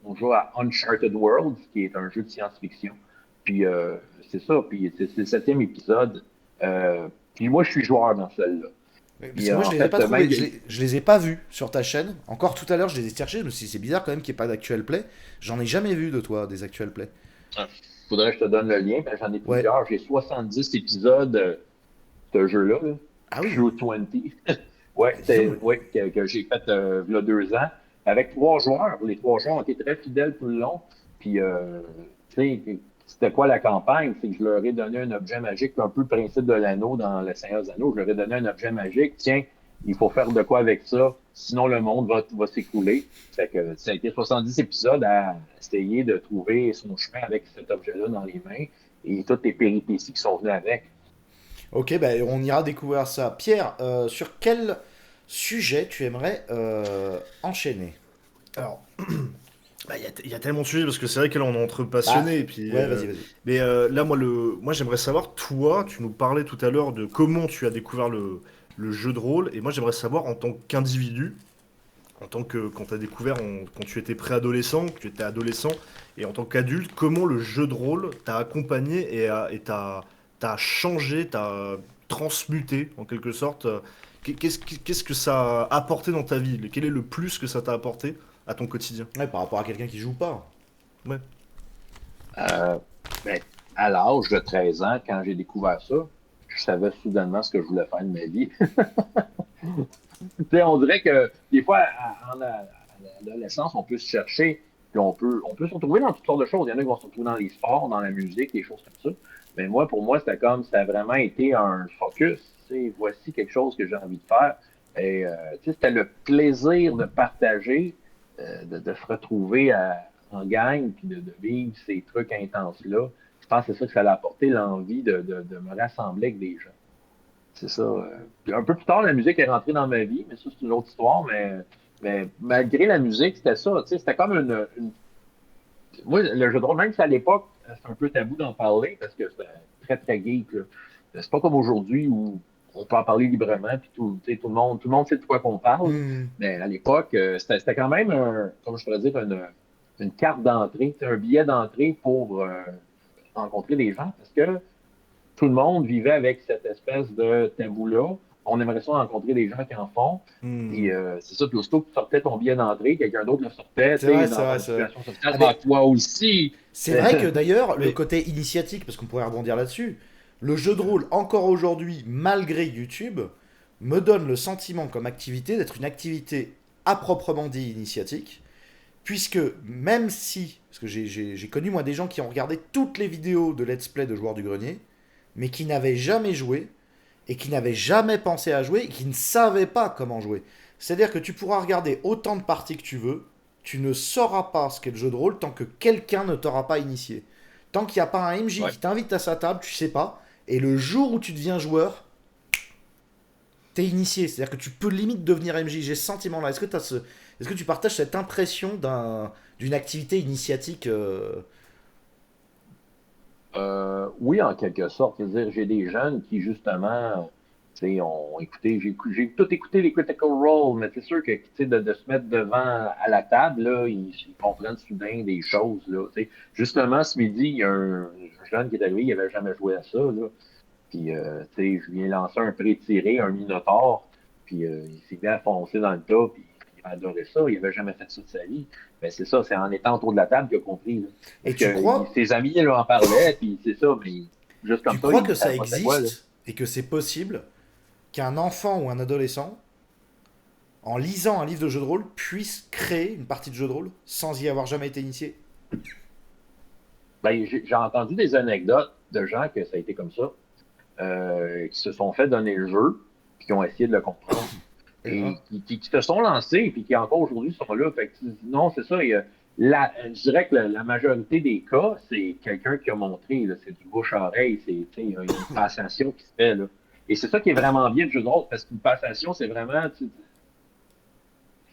on joue à Uncharted World, qui est un jeu de science-fiction. Puis c'est ça, puis c'est le 7e épisode. Puis moi, je suis joueur dans celle-là. Parce Puis que moi, je en les ai pas fait, même, trouvés, je les ai pas vus sur ta chaîne. Encore tout à l'heure, je les ai cherchés, je me suis dit, c'est bizarre quand même qu'il n'y ait pas d'actuel play. J'en ai jamais vu de toi, des actual play. il faudrait que je te donne le lien, ben, j'en ai Ouais. plusieurs. J'ai 70 épisodes de ce jeu-là, là. Ah oui. True 20. Ouais, Bah, dis donc. ouais, que j'ai fait il y a 2 ans, avec 3 joueurs. Les 3 joueurs ont été très fidèles tout le long. Puis, tu sais, c'était quoi la campagne? C'est que je leur ai donné un objet magique, un peu le principe de l'anneau dans le Seigneur des Anneaux. Je leur ai donné un objet magique. Tiens, il faut faire de quoi avec ça, sinon le monde va s'écrouler. Fait que ça a été 70 épisodes à essayer de trouver son chemin avec cet objet-là dans les mains et toutes les péripéties qui sont venues avec. Ok, bah, on ira découvrir ça. Pierre, sur quel sujet tu aimerais enchaîner? Alors, bah, il y a tellement de sujets parce que c'est vrai que là on est entre Bah, passionnés et puis ouais, vas-y, vas-y. mais là moi j'aimerais savoir toi tu nous parlais tout à l'heure de comment tu as découvert le jeu de rôle et moi j'aimerais savoir en tant qu'individu en tant que quand tu as découvert quand tu étais préadolescent que tu étais adolescent et en tant qu'adulte comment le jeu de rôle t'a accompagné et t'a changé t'a transmuté en quelque sorte qu'est-ce que ça a apporté dans ta vie quel est le plus que ça t'a apporté à ton quotidien. Ouais, par rapport à quelqu'un qui joue pas. Ouais. Euh, ben, à l'âge de 13 ans, quand j'ai découvert ça, je savais soudainement ce que je voulais faire de ma vie. Tu sais, on dirait que des fois, à l'adolescence, on peut se chercher, puis on peut se retrouver dans toutes sortes de choses. Il y en a qui vont se retrouver dans les sports, dans la musique, des choses comme ça. Mais moi, pour moi, c'était comme, ça a vraiment été un focus. Tu sais, voici quelque chose que j'ai envie de faire. Et tu sais, c'était le plaisir de partager, de se retrouver en gang, puis de vivre ces trucs intenses-là. Je pense que c'est ça que ça a apporté l'envie de me rassembler avec des gens. C'est ça. Puis un peu plus tard, la musique est rentrée dans ma vie, mais ça, c'est une autre histoire. Mais malgré la musique, c'était ça. Tu sais, c'était comme moi, le jeu de rôle, même si à l'époque, c'est un peu tabou d'en parler parce que c'était très, très geek. Là. C'est pas comme aujourd'hui où on peut en parler librement, puis tu sais, tout le monde sait de quoi qu'on parle. Hmm. Mais à l'époque, c'était quand même, comme je pourrais dire, une carte d'entrée, un billet d'entrée pour rencontrer des gens parce que tout le monde vivait avec cette espèce de tabou-là. On aimerait ça rencontrer des gens qui en font. Puis Hmm. c'est ça, puis aussitôt que tu sortais ton billet d'entrée, quelqu'un d'autre le sortait, tu C'est vrai, sais, c'est dans vrai, une c'est vrai. situation sociale, Ah, ah, mais toi aussi. c'est vrai que d'ailleurs, le Mais côté initiatique, parce qu'on pourrait rebondir là-dessus, le jeu de rôle, encore aujourd'hui, malgré YouTube, me donne le sentiment comme activité d'être une activité à proprement dit initiatique, puisque même si, parce que j'ai connu moi des gens qui ont regardé toutes les vidéos de Let's Play de Joueurs du Grenier, mais qui n'avaient jamais joué, et qui n'avaient jamais pensé à jouer, et qui ne savaient pas comment jouer. C'est-à-dire que tu pourras regarder autant de parties que tu veux, tu ne sauras pas ce qu'est le jeu de rôle tant que quelqu'un ne t'aura pas initié. Tant qu'il n'y a pas un MJ Ouais. qui t'invite à sa table, tu sais pas, et le jour où tu deviens joueur, t'es initié. C'est-à-dire que tu peux limite devenir MJ. J'ai ce sentiment-là. Est-ce que tu partages cette impression d'une activité initiatique Oui, en quelque sorte. C'est-à-dire, j'ai des jeunes qui, justement, J'ai tout écouté les Critical Role, mais c'est sûr que de se mettre devant à la table, là, ils comprennent soudain des choses. Là, justement, ce midi, il y a un jeune qui est arrivé, il n'avait jamais joué à ça. Là, puis, je viens lancer un pré-tiré, un Minotaur, puis il s'est bien foncé dans le tas, puis il a adoré ça, il n'avait jamais fait ça de sa vie. Mais c'est ça, c'est en étant autour de la table qu'il a compris. Là. Et tu crois, ses amis là, en parlaient, puis c'est ça, mais juste comme tu ça, crois il que ça savait pas c'était quoi, là. existe et que c'est possible qu'un enfant ou un adolescent, en lisant un livre de jeu de rôle, puisse créer une partie de jeu de rôle sans y avoir jamais été initié? Ben, j'ai entendu des anecdotes de gens que ça a été comme ça, qui se sont fait donner le jeu, puis qui ont essayé de le comprendre. Et qui se sont lancés, puis qui encore aujourd'hui sont là. Fait que, non, c'est ça. Je dirais que la majorité des cas, c'est quelqu'un qui a montré, là, c'est du bouche-à-oreille, il y a une passation qui se fait. Là. Et c'est ça qui est vraiment bien du jeu de rôle, parce qu'une passation, c'est vraiment c'est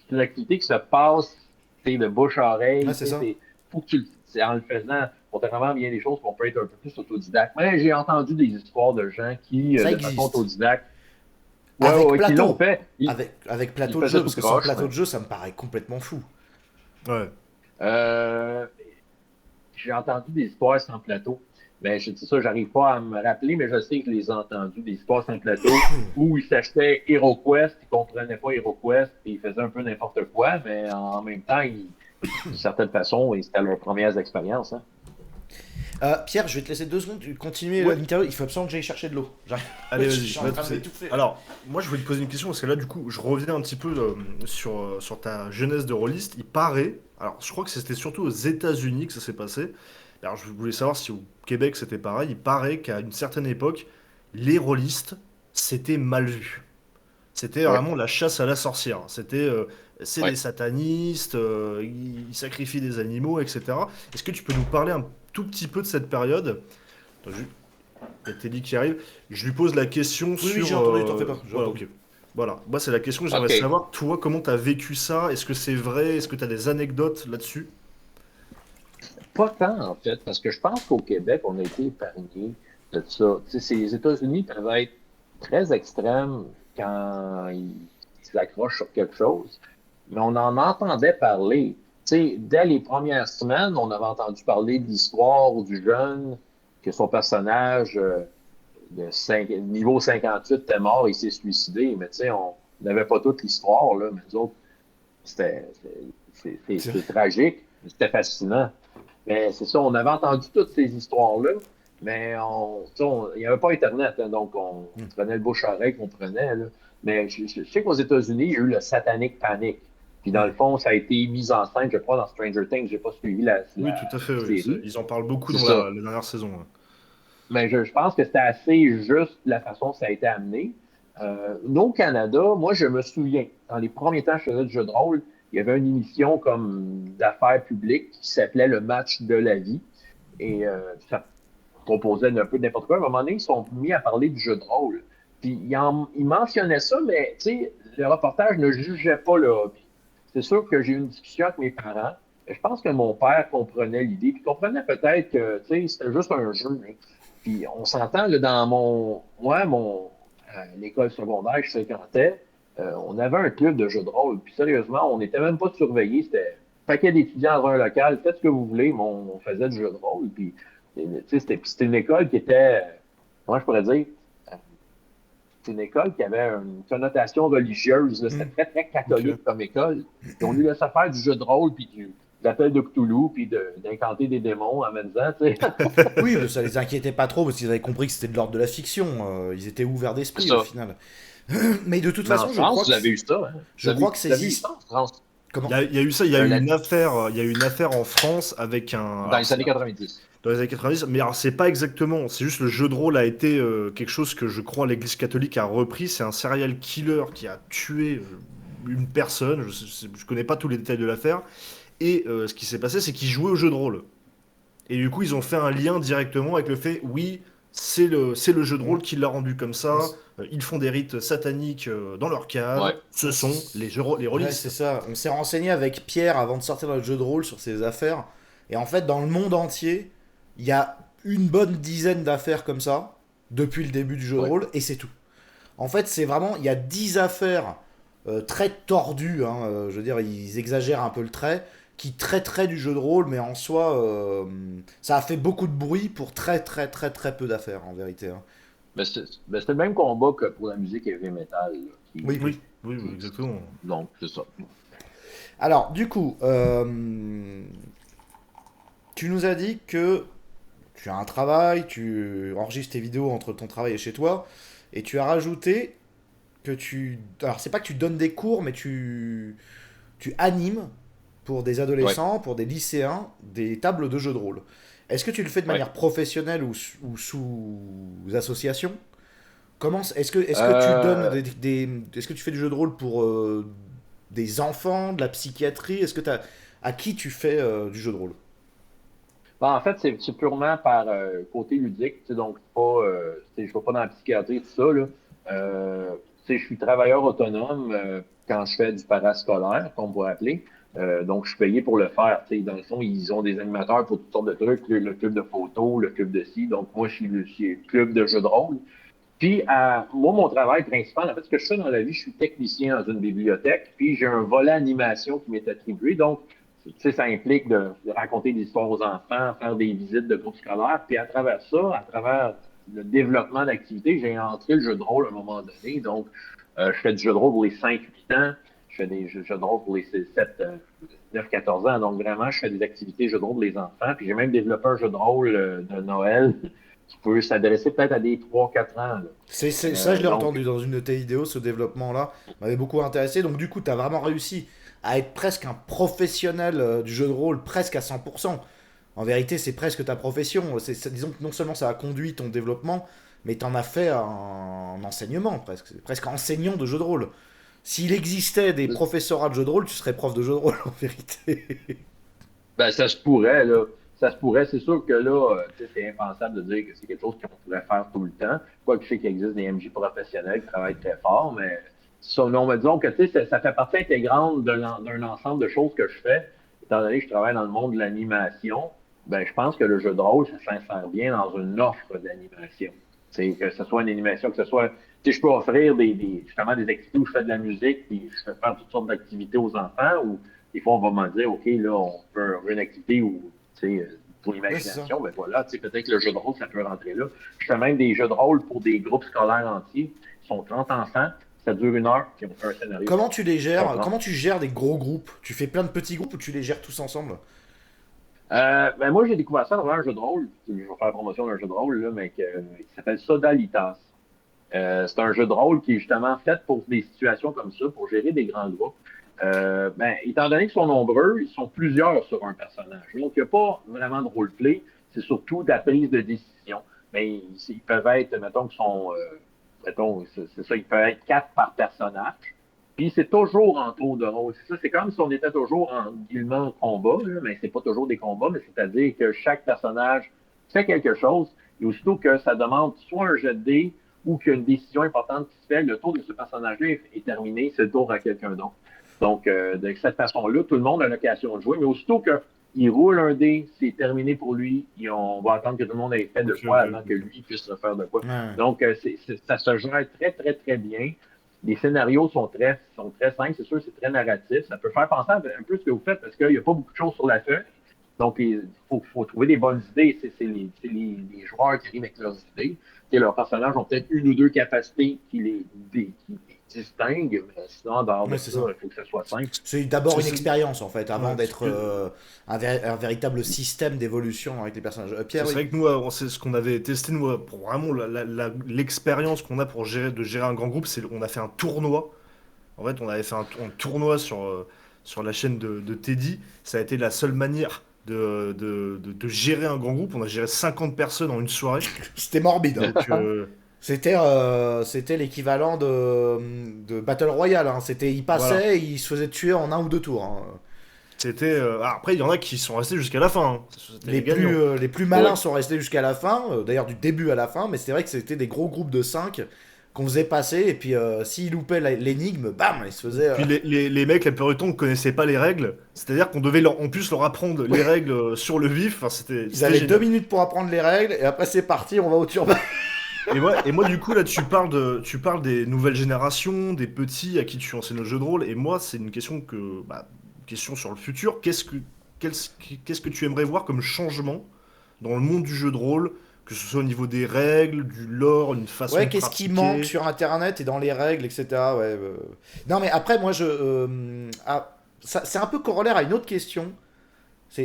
une activité qui se passe de bouche à oreille. Ouais, c'est ça. Faut que c'est en le faisant, on fait vraiment bien les choses, qu'on peut être un peu plus autodidacte. Mais j'ai entendu des histoires de gens qui, de façon autodidacte, qui l'ont fait. Avec plateau de jeu, parce que sans plateau de jeu, ça me paraît complètement fou. Ouais. J'ai entendu des histoires sans plateau. Mais je dis ça, j'arrive pas à me rappeler, mais je sais que je les ai entendus, des histoires sans plateau, où ils s'achetaient HeroQuest, ils comprenaient pas HeroQuest, et ils faisaient un peu n'importe quoi, mais en même temps, d'une certaine façon, c'était leurs premières expériences. Hein. Pierre, je vais te laisser 2 secondes, continuer l'interview, il faut absolument que j'aille chercher de l'eau. Allez, vas-y. Alors, moi je voulais te poser une question, parce que là, du coup, je reviens un petit peu sur ta jeunesse de rôliste. Il paraît, alors je crois que c'était surtout aux États-Unis que ça s'est passé. Alors, je voulais savoir si au Québec c'était pareil. Il paraît qu'à une certaine époque, les rôlistes, c'était mal vu. C'était vraiment la chasse à la sorcière. C'est des satanistes, ils sacrifient des animaux, etc. Est-ce que tu peux nous parler un tout petit peu de cette période? Attends, il y a Teddy qui arrive. Je lui pose la question sur. Oui, j'ai entendu, t'en fais pas. Voilà, ok. Voilà, moi c'est la question que j'aimerais savoir. Toi, comment t'as vécu ça? Est-ce que c'est vrai? Est-ce que t'as des anecdotes là-dessus? Pas tant, en fait, parce que je pense qu'au Québec, on a été épargné de ça. Les États-Unis peuvent être très extrêmes quand ils accrochent sur quelque chose, mais on en entendait parler. Dès les premières semaines, on avait entendu parler de l'histoire du jeune, que son personnage niveau 58 était mort, il s'est suicidé, mais on n'avait pas toute l'histoire, là, mais nous autres, c'est tragique, mais c'était fascinant. Mais c'est ça, on avait entendu toutes ces histoires-là, mais il n'y avait pas Internet, hein, donc on prenait le bouche-à-oreille qu'on prenait. Là. Mais je sais qu'aux États-Unis, il y a eu le Satanic Panic. Puis dans le fond, ça a été mis en scène, je crois, dans Stranger Things. J'ai pas suivi la Oui, tout à fait. série. Oui. Ils en parlent beaucoup dans la dernière saison. Ouais. Mais je pense que c'était assez juste la façon dont ça a été amené. Nous, au Canada, moi, je me souviens, dans les premiers temps, je faisais du jeu de rôle, il y avait une émission comme d'affaires publiques qui s'appelait Le Match de la vie. Et ça proposait un peu n'importe quoi. À un moment donné, ils sont mis à parler du jeu de rôle. Puis ils mentionnaient ça, mais le reportage ne jugeait pas le hobby. C'est sûr que j'ai eu une discussion avec mes parents. Je pense que mon père comprenait l'idée, puis comprenait peut-être que c'était juste un jeu. Hein. Puis on s'entend là, dans l'école secondaire que je fréquentais, on avait un club de jeux de rôle. Puis sérieusement, on n'était même pas surveillés. C'était un paquet d'étudiants dans un local. Faites ce que vous voulez, mais on faisait du jeu de rôle. Puis c'était une école qui était, comment je pourrais dire, c'est une école qui avait une connotation religieuse. C'était très, très catholique comme école. Puis on lui laissait faire du jeu de rôle, puis de l'appel de Cthulhu, puis d'incanter des démons en même temps. Oui, mais ça les inquiétait pas trop, parce qu'ils avaient compris que c'était de l'ordre de la fiction. Ils étaient ouverts d'esprit, au final. Mais de toute façon, je crois que... Vous avez eu ça, hein? Je crois que c'est... Vous avez eu ça en France? Comment? Il y a eu ça, il y a eu une affaire en France avec un... Dans les années 90. Dans les années 90, mais alors c'est pas exactement, c'est juste le jeu de rôle a été quelque chose que je crois l'Église catholique a repris, c'est un serial killer qui a tué une personne, je connais pas tous les détails de l'affaire, et ce qui s'est passé c'est qu'ils jouaient au jeu de rôle. Et du coup ils ont fait un lien directement avec le fait, oui, c'est le jeu de rôle qui l'a rendu comme ça, ils font des rites sataniques dans leur cave, ce sont les rôlistes. Ouais, c'est ça, on s'est renseigné avec Pierre avant de sortir dans le jeu de rôle sur ces affaires, et en fait dans le monde entier, il y a une bonne dizaine d'affaires comme ça, depuis le début du jeu de rôle, et c'est tout. En fait, c'est vraiment, il y a 10 affaires très tordues, hein, je veux dire, ils exagèrent un peu le trait, qui traiteraient du jeu de rôle, mais en soi, ça a fait beaucoup de bruit pour très très très très peu d'affaires, en vérité, hein. C'est le même combat que pour la musique heavy metal. Là, Oui. Oui, exactement. donc, c'est ça. Alors, du coup, tu nous as dit que tu as un travail, tu enregistres tes vidéos entre ton travail et chez toi, et tu as rajouté que tu... Alors, c'est pas que tu donnes des cours, mais tu animes pour des Ouais, adolescents, pour des lycéens, des tables de jeux de rôle. Est-ce que tu le fais de ouais. manière professionnelle ou sous association? Est-ce que tu donnes Euh, est-ce que tu fais du jeu de rôle pour des enfants, de la psychiatrie? À qui tu fais du jeu de rôle? en fait, c'est purement par côté ludique. Donc, pas, je ne vais pas dans la psychiatrie, tout ça. Là. Euh, je suis travailleur autonome quand je fais du parascolaire, qu'on pourrait appeler. Donc, je suis payé pour le faire. Dans le fond, ils ont des animateurs pour toutes sortes de trucs, le club de photos, le club de ci. Donc, moi, je suis le club de jeux de rôle. Puis, moi, mon travail principal, en fait, ce que je fais dans la vie, je suis technicien dans une bibliothèque, puis j'ai un volet animation qui m'est attribué. Donc, ça implique de raconter des histoires aux enfants, faire des visites de groupes scolaires. Puis, à travers ça, à travers le développement d'activités, j'ai entré le jeu de rôle à un moment donné. Donc, je fais du jeu de rôle pour les 5-8 ans. Je fais des jeux de rôle pour les 7, 9, 14 ans. Donc, vraiment, je fais des activités jeux de rôle pour les enfants. Puis, j'ai même développé un jeu de rôle de Noël qui peut s'adresser peut-être à des 3-4 ans. Là. Ça, je l'ai Donc, entendu dans une de tes vidéos, ce développement-là m'avait beaucoup intéressé. Donc, du coup, tu as vraiment réussi à être presque un professionnel du jeu de rôle, presque à 100%. En vérité, c'est presque ta profession. Disons que non seulement ça a conduit ton développement, mais tu en as fait un enseignement, presque. C'est presque enseignant de jeu de rôle. S'il existait des professorats de jeu de rôle, tu serais prof de jeu de rôle, en vérité. ben, ça se pourrait, là. Ça se pourrait. C'est sûr que là, c'est impensable de dire que c'est quelque chose qu'on pourrait faire tout le temps. Quoique je sais qu'il existe des MJ professionnels qui travaillent très fort, mais non, mais disons que ça fait partie intégrante d'un ensemble de choses que je fais. Étant donné que je travaille dans le monde de l'animation, ben, je pense que le jeu de rôle, ça s'insère bien dans une offre d'animation. Que ce soit une animation, que ce soit. Je peux offrir justement des activités où je fais de la musique, puis je fais faire toutes sortes d'activités aux enfants, ou des fois, on va me dire, OK, là, on peut une activité où, pour Ouais, c'est ça. l'imagination, ben voilà, peut-être que le jeu de rôle, ça peut rentrer là. Je fais même des jeux de rôle pour des groupes scolaires entiers. Ils sont 30 enfants, ça dure 1 heure, puis on fait un scénario. Comment tu les Ils sont gères? 30. Comment tu gères des gros groupes? Tu fais plein de petits groupes ou tu les gères tous ensemble? Ben moi, j'ai découvert ça dans un jeu de rôle. Je vais faire la promotion d'un jeu de rôle, là, mais qui s'appelle Sodalitas. C'est un jeu de rôle qui est justement fait pour des situations comme ça, pour gérer des grands groupes. Ben, étant donné qu'ils sont nombreux, ils sont plusieurs sur un personnage. Donc, il n'y a pas vraiment de roleplay, c'est surtout de la prise de décision. Mais ils peuvent être, mettons, mettons, c'est ça, ils peuvent être 4 par personnage. Puis c'est toujours en tour de rôle. C'est ça, c'est comme si on était toujours en guillemets combat, là, mais c'est pas toujours des combats, mais c'est-à-dire que chaque personnage fait quelque chose, et aussitôt que ça demande soit un jet de dés ou qu'il y a une décision importante qui se fait, le tour de ce personnage-là est terminé, c'est le tour à quelqu'un d'autre. Donc, de cette façon-là, tout le monde a l'occasion de jouer, mais aussitôt qu'il roule un dé, c'est terminé pour lui, et on va attendre que tout le monde ait fait de Ok, quoi ok, avant que ok. lui puisse refaire de quoi. Ouais. Donc, ça se gère très, très, très bien. Les scénarios sont très simples, c'est sûr, c'est très narratif. Ça peut faire penser un peu à ce que vous faites parce qu'il n'y a pas beaucoup de choses sur la feuille. Donc, il faut trouver des bonnes idées. C'est les joueurs qui arrivent avec leurs idées. Leurs personnages ont peut-être une ou deux capacités qui les distinguent, mais sinon, en dehors de Ouais, c'est ça, ça. il faut que ça soit simple. C'est d'abord une C'est- expérience en fait, avant ouais, d'être un véritable système d'évolution avec les personnages. c'est Pierre, oui. vrai que nous, c'est ce qu'on avait testé, nous, pour vraiment l'expérience qu'on a pour gérer un grand groupe, c'est on a fait un tournoi. En fait, on avait fait un tournoi sur la chaîne de Teddy. Ça a été la seule manière de gérer un grand groupe. On a géré 50 personnes en une soirée. C'était morbide, hein. Donc, C'était l'équivalent de Battle Royale, hein. Il voilà. passait, il se faisait tuer en un ou deux tours, hein. Après, il y en a qui sont restés jusqu'à la fin, hein. C'était les gagnants. Les plus malins Ouais. sont restés jusqu'à la fin, d'ailleurs du début à la fin, mais c'est vrai que c'était des gros groupes de 5 qu'on faisait passer, et puis s'ils loupaient l'énigme, bam, ils se faisaient... Puis les mecs, la plupart du temps, ne connaissaient pas les règles. C'est-à-dire qu'on devait en plus leur apprendre les règles sur le vif. Enfin, Ils c'était avaient deux génial. minutes pour apprendre les règles, et après c'est parti, on va au turbin. Et moi, du coup, là, tu parles des nouvelles générations, des petits à qui tu enseignes le jeu de rôle. Et moi, c'est une question sur le futur. Qu'est-ce que tu aimerais voir comme changement dans le monde du jeu de rôle, que ce soit au niveau des règles, du lore, une façon Ouais, de qu'est-ce qui manque pratiquer? sur Internet et dans les règles, etc. Ouais, Non, mais après, moi, c'est un peu corollaire à une autre question.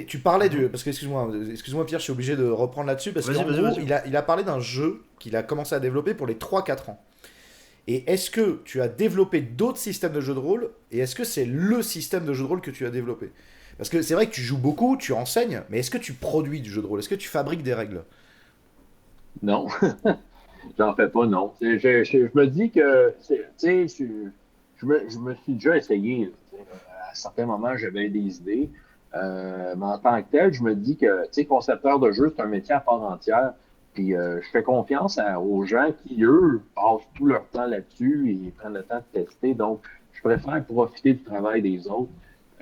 Tu parlais Mhm. du. Parce que, excuse-moi, Pierre, je suis obligé de reprendre là-dessus. Parce Vas-y, qu'en vas-y, gros, vas-y. il a parlé d'un jeu qu'il a commencé à développer pour les 3-4 ans. Et est-ce que tu as développé d'autres systèmes de jeu de rôle? Et est-ce que c'est le système de jeu de rôle que tu as développé? Parce que c'est vrai que tu joues beaucoup, tu enseignes, mais est-ce que tu produis du jeu de rôle? Est-ce que tu fabriques des règles? Non, j'en fais pas, non. Je me dis que, tu sais, je me suis déjà essayé. Là, tu sais, à certains moments, j'avais des idées. Mais en tant que tel, je me dis que, tu sais, concepteur de jeu, c'est un métier à part entière. Puis je fais confiance aux gens qui, eux, passent tout leur temps là-dessus et prennent le temps de tester. Donc, je préfère profiter du travail des autres.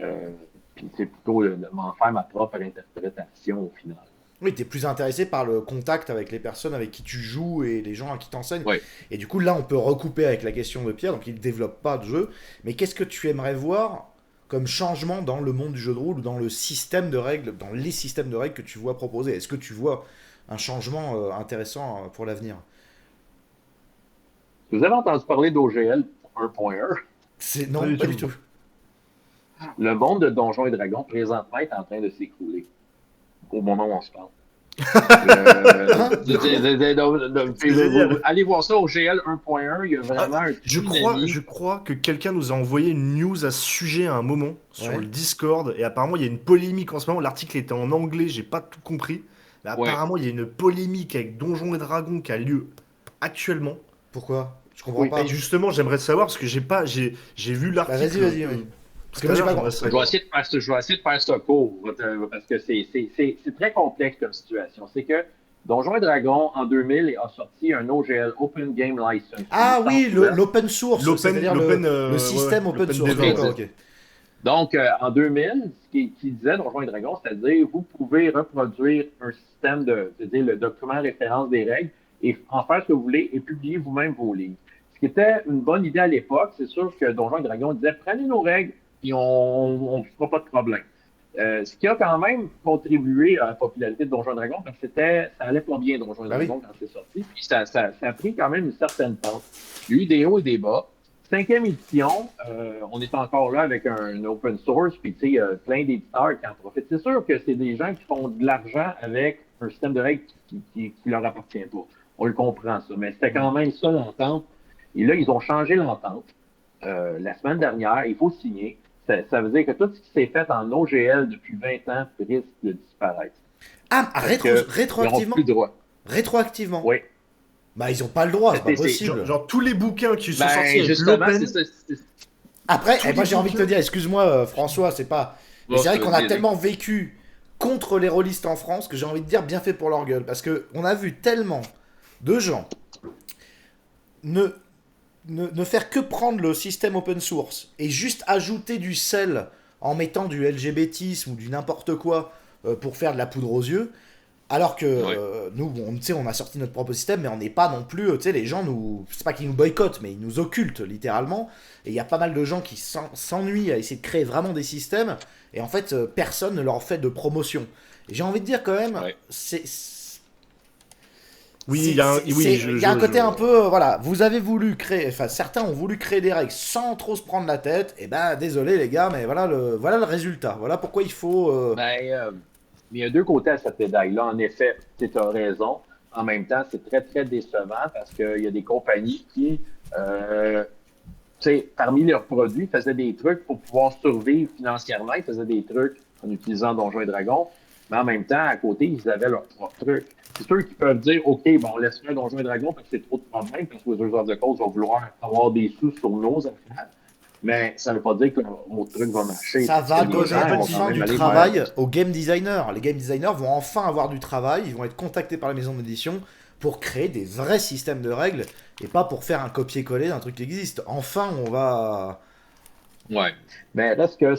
Euh, puis c'est plutôt de m'en faire ma propre interprétation au final. Oui, tu es plus intéressé par le contact avec les personnes avec qui tu joues et les gens à qui t'enseignent. Oui. Et du coup, là, on peut recouper avec la question de Pierre. Donc, il ne développe pas de jeu. Mais qu'est-ce que tu aimerais voir comme changement dans le monde du jeu de rôle ou dans le système de règles, dans les systèmes de règles que tu vois proposer? Est-ce que tu vois un changement intéressant pour l'avenir? Vous avez entendu parler d'OGL 1.1? Pas Non, du pas du tout. tout. Le monde de Donjons et Dragons, présentement, est en train de s'écrouler au moment où on se parle. Hein? De quoi? C'est génial. Allez voir ça au GL 1.1, il y a Ah, vraiment un je tsunami. crois que quelqu'un nous a envoyé une news à ce sujet à un moment sur Ouais. le Discord. Et apparemment, il y a une polémique en ce moment. L'article était en anglais, j'ai pas tout compris. Mais Ouais, apparemment, il y a une polémique avec Donjons et Dragons qui a lieu actuellement. Pourquoi? Je comprends oui. Et pas. justement, j'aimerais savoir parce que j'ai vu Bah, vas-y, l'article vas-y, vas-y. Parce que tout moi, à j'ai l'heure. pas J'aimerais compris. Je vais savoir. essayer de faire ça, je vais essayer de faire ça court, parce que c'est très complexe comme situation. C'est que Donjons et Dragons, en 2000, a sorti un OGL, Open Game License, une Ah licence oui, ouverte. l'open source, c'est-à-dire le Ouais, système open l'open source. OK, Oui, DevA, d'accord, ouais. ok. Donc, en 2000, ce qui disait Donjons et Dragons, c'est-à-dire vous pouvez reproduire un système c'est-à-dire le document référence des règles et en faire ce que vous voulez et publier vous-même vos livres. Ce qui était une bonne idée à l'époque, c'est sûr que Donjons et Dragons disait prenez nos règles et on ne fera pas de problème. Ce qui a quand même contribué à la popularité de Donjons et Dragons parce que ça allait pas bien Donjons et Bah oui. Dragons quand c'est sorti. Puis ça a pris quand même une certaine pente. Il y a eu des hauts et des bas. Cinquième édition, on est encore là avec un open source, puis tu sais, plein d'éditeurs qui en profitent. C'est sûr que c'est des gens qui font de l'argent avec un système de règles qui leur appartient pas. On le comprend, ça. Mais c'était quand même ça l'entente. Et là, ils ont changé l'entente. La semaine dernière, il faut signer. Ça veut dire que tout ce qui s'est fait en OGL depuis 20 ans risque de disparaître. Ah, Parce qu'ils n'auront plus rétroactivement? le droit. Rétroactivement? Oui. Bah, ils ont pas le droit, c'est pas Genre, possible. genre, tous les bouquins qui sont sortis Ben, avec justement, c'est l'open, ça. Après, tous moi les j'ai envie de te bouquins. dire, excuse-moi François, c'est pas. Mais Bon, c'est vrai ça qu'on veut a dire. tellement vécu contre les rôlistes en France que j'ai envie de dire bien fait pour leur gueule. Parce que on a vu tellement de gens ne, ne faire que prendre le système open source et juste ajouter du sel en mettant du LGBTisme ou du n'importe quoi pour faire de la poudre aux yeux. Alors que Ouais. nous, bon, tu sais, on a sorti notre propre système, mais on n'est pas non plus, tu sais, les gens nous, c'est pas qu'ils nous boycottent, mais ils nous occultent littéralement. Et il y a pas mal de gens qui s'ennuient à essayer de créer vraiment des systèmes, et en fait, personne ne leur fait de promotion. Et j'ai envie de dire quand même, Ouais. Oui, il y a un, oui, il y a un côté un peu, voilà, vous avez voulu créer, enfin certains ont voulu créer des règles sans trop se prendre la tête, et ben désolé les gars, mais voilà le résultat, voilà pourquoi il faut. Ben, il y a deux côtés à cette médaille-là. En effet, tu as raison. En même temps, c'est très, très décevant parce qu'il y a des compagnies qui, tu sais, parmi leurs produits, faisaient des trucs pour pouvoir survivre financièrement. Ils faisaient des trucs en utilisant Donjons et Dragons. Mais en même temps, à côté, ils avaient leurs propres trucs. C'est sûr qu'ils peuvent dire, OK, bon, on laisse faire Donjons et Dragons parce que c'est trop de problèmes, parce que Wizards of the Coast va vouloir avoir des sous sur nos affaires. Mais ça ne veut pas dire que notre truc va marcher. Ça Parce va que les donner gens vont quand enfin même du aller travail vers. aux game designers. Les game designers vont enfin avoir du travail, ils vont être contactés par la maison d'édition pour créer des vrais systèmes de règles et pas pour faire un copier-coller d'un truc qui existe. Enfin, on va. Ouais. Mais reste que,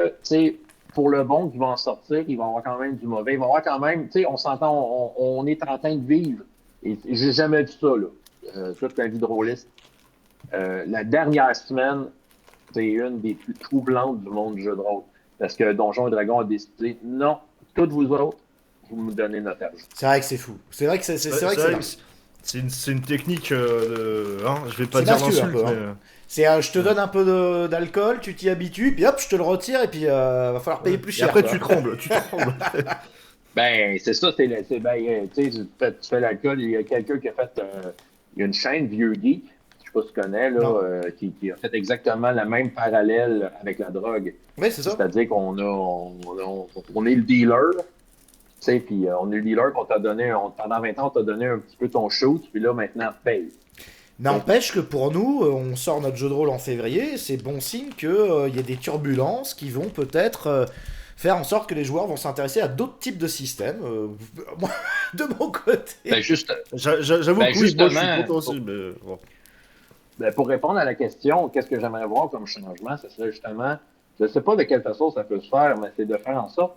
tu sais, pour le bon qui va en sortir, il va y avoir quand même du mauvais. Il va y avoir quand même, tu sais, on s'entend, on est en train de vivre Et j'ai jamais vu ça, là. Toute ma vie de rôliste. La dernière semaine, c'est une des plus troublantes du monde du jeu de rôle. Parce que Donjons et Dragons a décidé, non, toutes vous autres, vous me donnez notre argent. C'est vrai que c'est fou. C'est vrai que c'est vrai C'est que c'est vrai que dingue. c'est une technique, je vais pas C'est dire mafieux un l'insulte, peu, mais... hein. C'est je te donne un peu d'alcool, tu t'y habitues, puis hop, je te le retire, et puis va falloir payer plus Et cher, après, quoi. tu trembles, tu trembles. Ben, c'est ça, tu sais, tu fais l'alcool, il y a quelqu'un qui a fait, il y a une chaîne Vieux Geek, je sais pas si tu connais, là, Non. qui a fait exactement la même parallèle avec la drogue. Oui, c'est ça. C'est-à-dire on est le dealer, tu sais, puis on est le dealer qu'on t'a donné, pendant 20 ans, on t'a donné un petit peu ton shoot, puis là, maintenant, paye. Tu sais. N'empêche que pour nous, on sort notre jeu de rôle en février, c'est bon signe qu'il y ait des turbulences qui vont peut-être faire en sorte que les joueurs vont s'intéresser à d'autres types de systèmes. Moi, de mon côté. Ben, juste, J'avoue ben, que oui, moi, je suis justement, content aussi, mais... bon. ben, pour répondre à la question, qu'est-ce que j'aimerais voir comme changement, ce serait justement, je ne sais pas de quelle façon ça peut se faire, mais c'est de faire en sorte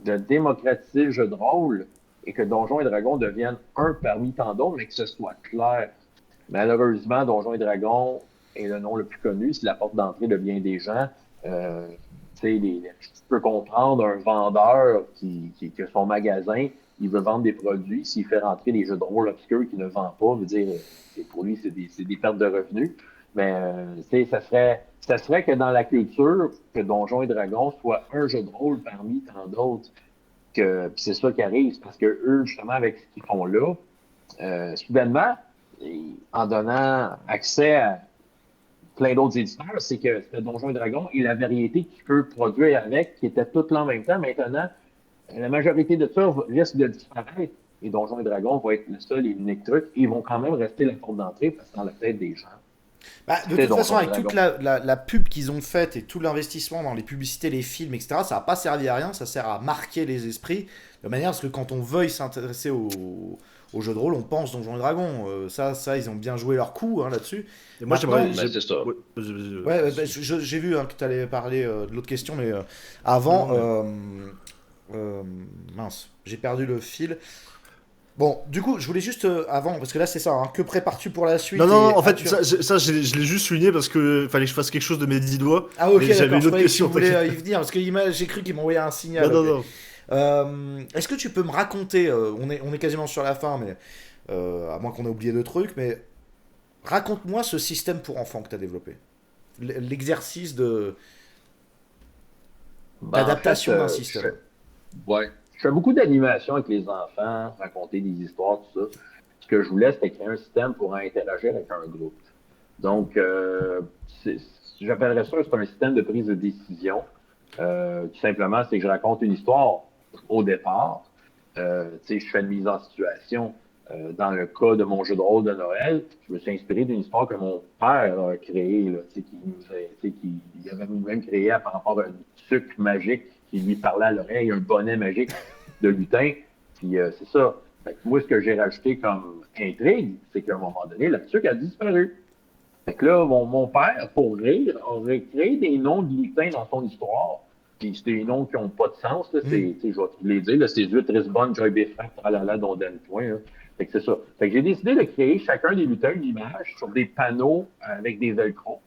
de démocratiser le jeu de rôle et que Donjons et Dragons deviennent un parmi tant d'autres, mais que ce soit clair. Malheureusement, Donjons et Dragons est le nom le plus connu, c'est la porte d'entrée de bien des gens. Euh, tu peux comprendre un vendeur qui a son magasin, il veut vendre des produits, s'il fait rentrer des jeux de rôle obscurs qu'il ne vend pas, veut dire, pour lui, c'est des pertes de revenus. Mais ça serait que dans la culture, que Donjons et Dragons soit un jeu de rôle parmi tant d'autres. Que, puis c'est ça qui arrive, parce que eux, justement, avec ce qu'ils font là, soudainement, en donnant accès à plein d'autres éditeurs, c'est que Donjons et Dragons et la variété qu'ils peuvent produire avec, qui était toutes là en même temps, maintenant, la majorité de ça risque de disparaître. Et Donjons et Dragons va être le seul et l'unique truc. Et ils vont quand même rester la porte d'entrée parce que dans la tête des gens, Bah, de c'est toute façon, Donjons et avec toute Dragons. la pub qu'ils ont faite et tout l'investissement dans les publicités, les films, etc., ça n'a pas servi à rien, ça sert à marquer les esprits, de manière à ce que quand on veuille s'intéresser au jeu de rôle, on pense Donjons et Dragons. Ça, ils ont bien joué leur coup hein, là-dessus. Et moi, Maintenant, j'aimerais... Ben, c'est ça. Ouais, vas-y, vas-y, ouais, vas-y. bah, j'ai vu hein, que tu allais parler de l'autre question, mais Non, avant, non, mais... mince, j'ai perdu le fil. Bon, du coup, je voulais juste avant, parce que là c'est ça, hein, que prépares-tu pour la suite Non, non, et non, en fait, as-tu... je l'ai juste souligné parce que fallait que je fasse quelque chose de mes 10 doigts. Ah ok, Mais j'avais d'accord, une je autre croyais que tu question, voulais t'inquiète. y venir, parce que j'ai cru qu'il m'envoyait un Non, signal. non, Ok. non. Est-ce que tu peux me raconter, on est quasiment sur la fin, mais à moins qu'on ait oublié deux trucs, mais raconte-moi ce système pour enfants que tu as développé. L'exercice Ben, en fait, d'adaptation d'un système. ouais. Je fais beaucoup d'animation avec les enfants, raconter des histoires, tout ça. Ce que je voulais, c'était créer un système pour interagir avec un groupe. Donc, j'appellerais ça, c'est un système de prise de décision. Tout simplement, c'est que je raconte une histoire au départ. Tu sais, je fais une mise en situation. Dans le cas de mon jeu de rôle de Noël, je me suis inspiré d'une histoire que mon père a créée, là, tu sais, qui avait même créé par rapport à un sucre magique qui lui parlait à l'oreille, un bonnet magique de lutin. Puis c'est ça. Fait que moi, ce que j'ai rajouté comme intrigue, c'est qu'à un moment donné, la sucre a disparu. Fait que là, mon père, pour rire, aurait créé des noms de lutins dans son histoire. Puis c'est des noms qui n'ont pas de sens. Là. Hmm. Je vais te les dire. Là, c'est Zut, Risbonne, Joy Befrac, Tralala, Donden Point. Là. Fait que c'est ça. Fait que j'ai décidé de créer chacun des lutins une image sur des panneaux avec des velcro.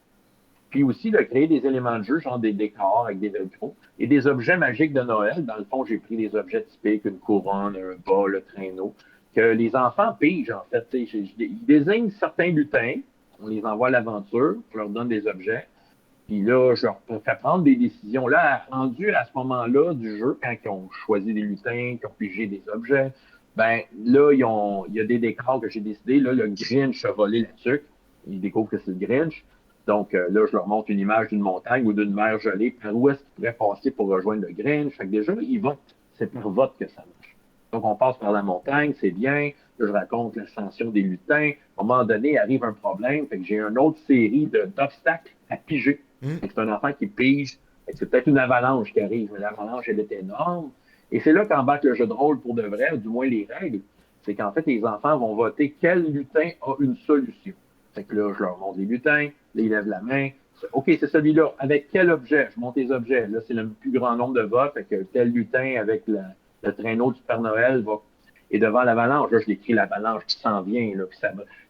Puis aussi de créer des éléments de jeu, genre des décors avec des velcro. Et des objets magiques de Noël. Dans le fond, j'ai pris des objets typiques, une couronne, un bas, le traîneau, que les enfants pigent, en fait. Ils désignent certains lutins, on les envoie à l'aventure, on leur donne des objets. Puis là, je leur fais prendre des décisions. Là, rendu à ce moment-là du jeu, quand ils ont choisi des lutins, qu'ils ont pigé des objets, ben là, il y a des décors que j'ai décidé. Là, le Grinch a volé la tuque. Ils découvrent que c'est le Grinch. Donc là, je leur montre une image d'une montagne ou d'une mer gelée. Par où est-ce qu'ils pourraient passer pour rejoindre le Grinch? Fait que déjà, ils votent. C'est par vote que ça marche. Donc, on passe par la montagne, c'est bien. Là, je raconte l'ascension des lutins. À un moment donné, arrive un problème. Fait que j'ai une autre série d'obstacles à piger. Hmm. C'est un enfant qui pige. C'est peut-être une avalanche qui arrive, mais l'avalanche, elle est énorme. Et c'est là qu'embarque le jeu de rôle pour de vrai, ou du moins les règles. C'est qu'en fait, les enfants vont voter quel lutin a une solution. Fait que là, je leur montre les lutins, là, ils lèvent la main. OK, c'est celui-là. Avec quel objet? Je monte les objets. Là, c'est le plus grand nombre de votes. Fait que tel lutin avec le traîneau du Père Noël va. Et devant l'avalanche, là, je l'écris l'avalanche qui s'en vient. Là, puis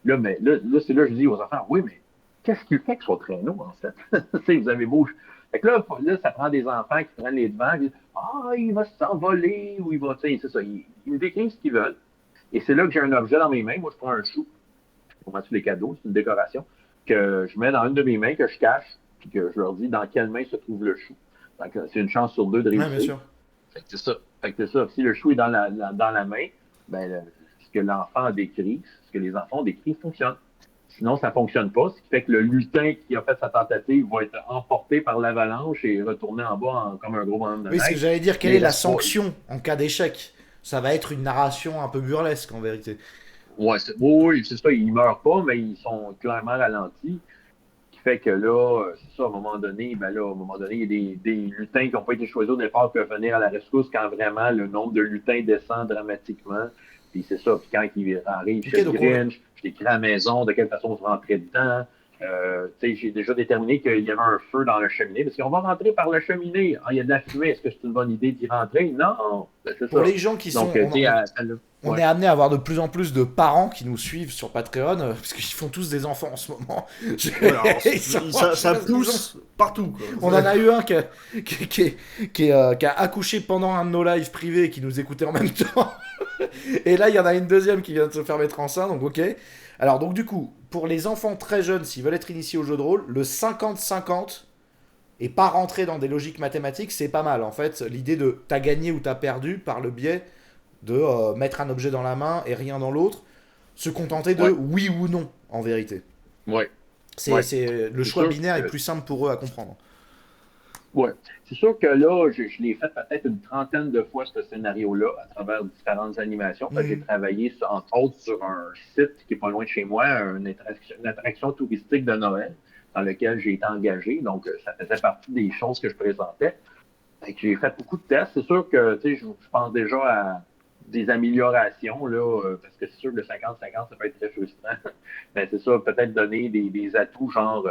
là, c'est là que je dis aux enfants, oui, mais qu'est-ce qu'il fait avec son traîneau, en fait? Vous avez beau. Fait que là, ça prend des enfants qui prennent les devants, qui disent, ah, il va s'envoler, ou il va, tu sais, c'est ça. Ils me décrivent ce qu'ils veulent. Et c'est là que j'ai un objet dans mes mains. Moi, je prends un chou pour mettre sur les cadeaux, c'est une décoration, que je mets dans une de mes mains, que je cache, puis que je leur dis dans quelle main se trouve le chou. Donc, c'est une chance sur deux de Ouais, bien réussir. sûr. Fait que c'est ça. Fait que c'est ça. Si le chou est dans dans la main, ben, ce que l'enfant a décrit, ce que les enfants ont décrit fonctionne. Sinon, ça ne fonctionne pas, ce qui fait que le lutin qui a fait sa tentative va être emporté par l'avalanche et retourné en bas comme un gros bonhomme de Oui, ce que neige. j'allais dire, quelle Mais est il la reste pas. sanction en cas d'échec? Ça va être une narration un peu burlesque en vérité. Ouais, oui, c'est ça, ils ne meurent pas, mais ils sont clairement ralentis. Qui fait que là, c'est ça, à un moment donné, ben là, à un moment donné, il y a des lutins qui n'ont pas été choisis au départ qui peuvent venir à la rescousse quand vraiment le nombre de lutins descend dramatiquement. Puis c'est ça, puis quand il arrive Ok, chez le donc Grinch, je t'écris à la maison de quelle façon on se rentrer dedans. J'ai déjà déterminé qu'il y avait un feu dans le cheminée, parce qu'on va rentrer par le cheminée. Ah, il y a de la fumée, est-ce que c'est une bonne idée d'y rentrer? Non, ben, c'est pour ça. les gens qui sont, Donc, tu sais, on ouais. est amené à avoir de plus en plus de parents qui nous suivent sur Patreon, parce qu'ils font tous des enfants en ce moment. Ouais, alors, Ils sont- je sais ça pas ce qu'ils ont. pousse partout, quoi. On en a eu un qui a accouché pendant un de nos lives privés et qui nous écoutait en même temps. Et là, il y en a une deuxième qui vient de se faire mettre enceinte, donc ok. Alors, donc du coup, pour les enfants très jeunes, s'ils veulent être initiés au jeu de rôle, le 50-50 et pas rentrer dans des logiques mathématiques, c'est pas mal. En fait, l'idée de t'as gagné ou t'as perdu par le biais de mettre un objet dans la main et rien dans l'autre, se contenter de Ouais, oui ou non, en vérité. ouais, C'est, ouais. c'est, le C'est choix sûr binaire est que plus simple pour eux à comprendre. Ouais. C'est sûr que là, je l'ai fait peut-être une trentaine de fois, ce scénario-là, à travers différentes animations. J'ai Mhm. travaillé, entre autres, sur un site qui est pas loin de chez moi, une attraction touristique de Noël, dans lequel j'ai été engagé. Donc, ça faisait partie des choses que je présentais. Fait que j'ai fait beaucoup de tests. C'est sûr que, tu sais, je pense déjà à des améliorations, là, parce que c'est sûr que le 50-50, ça peut être très frustrant. Mais c'est ça, peut-être donner des atouts, genre,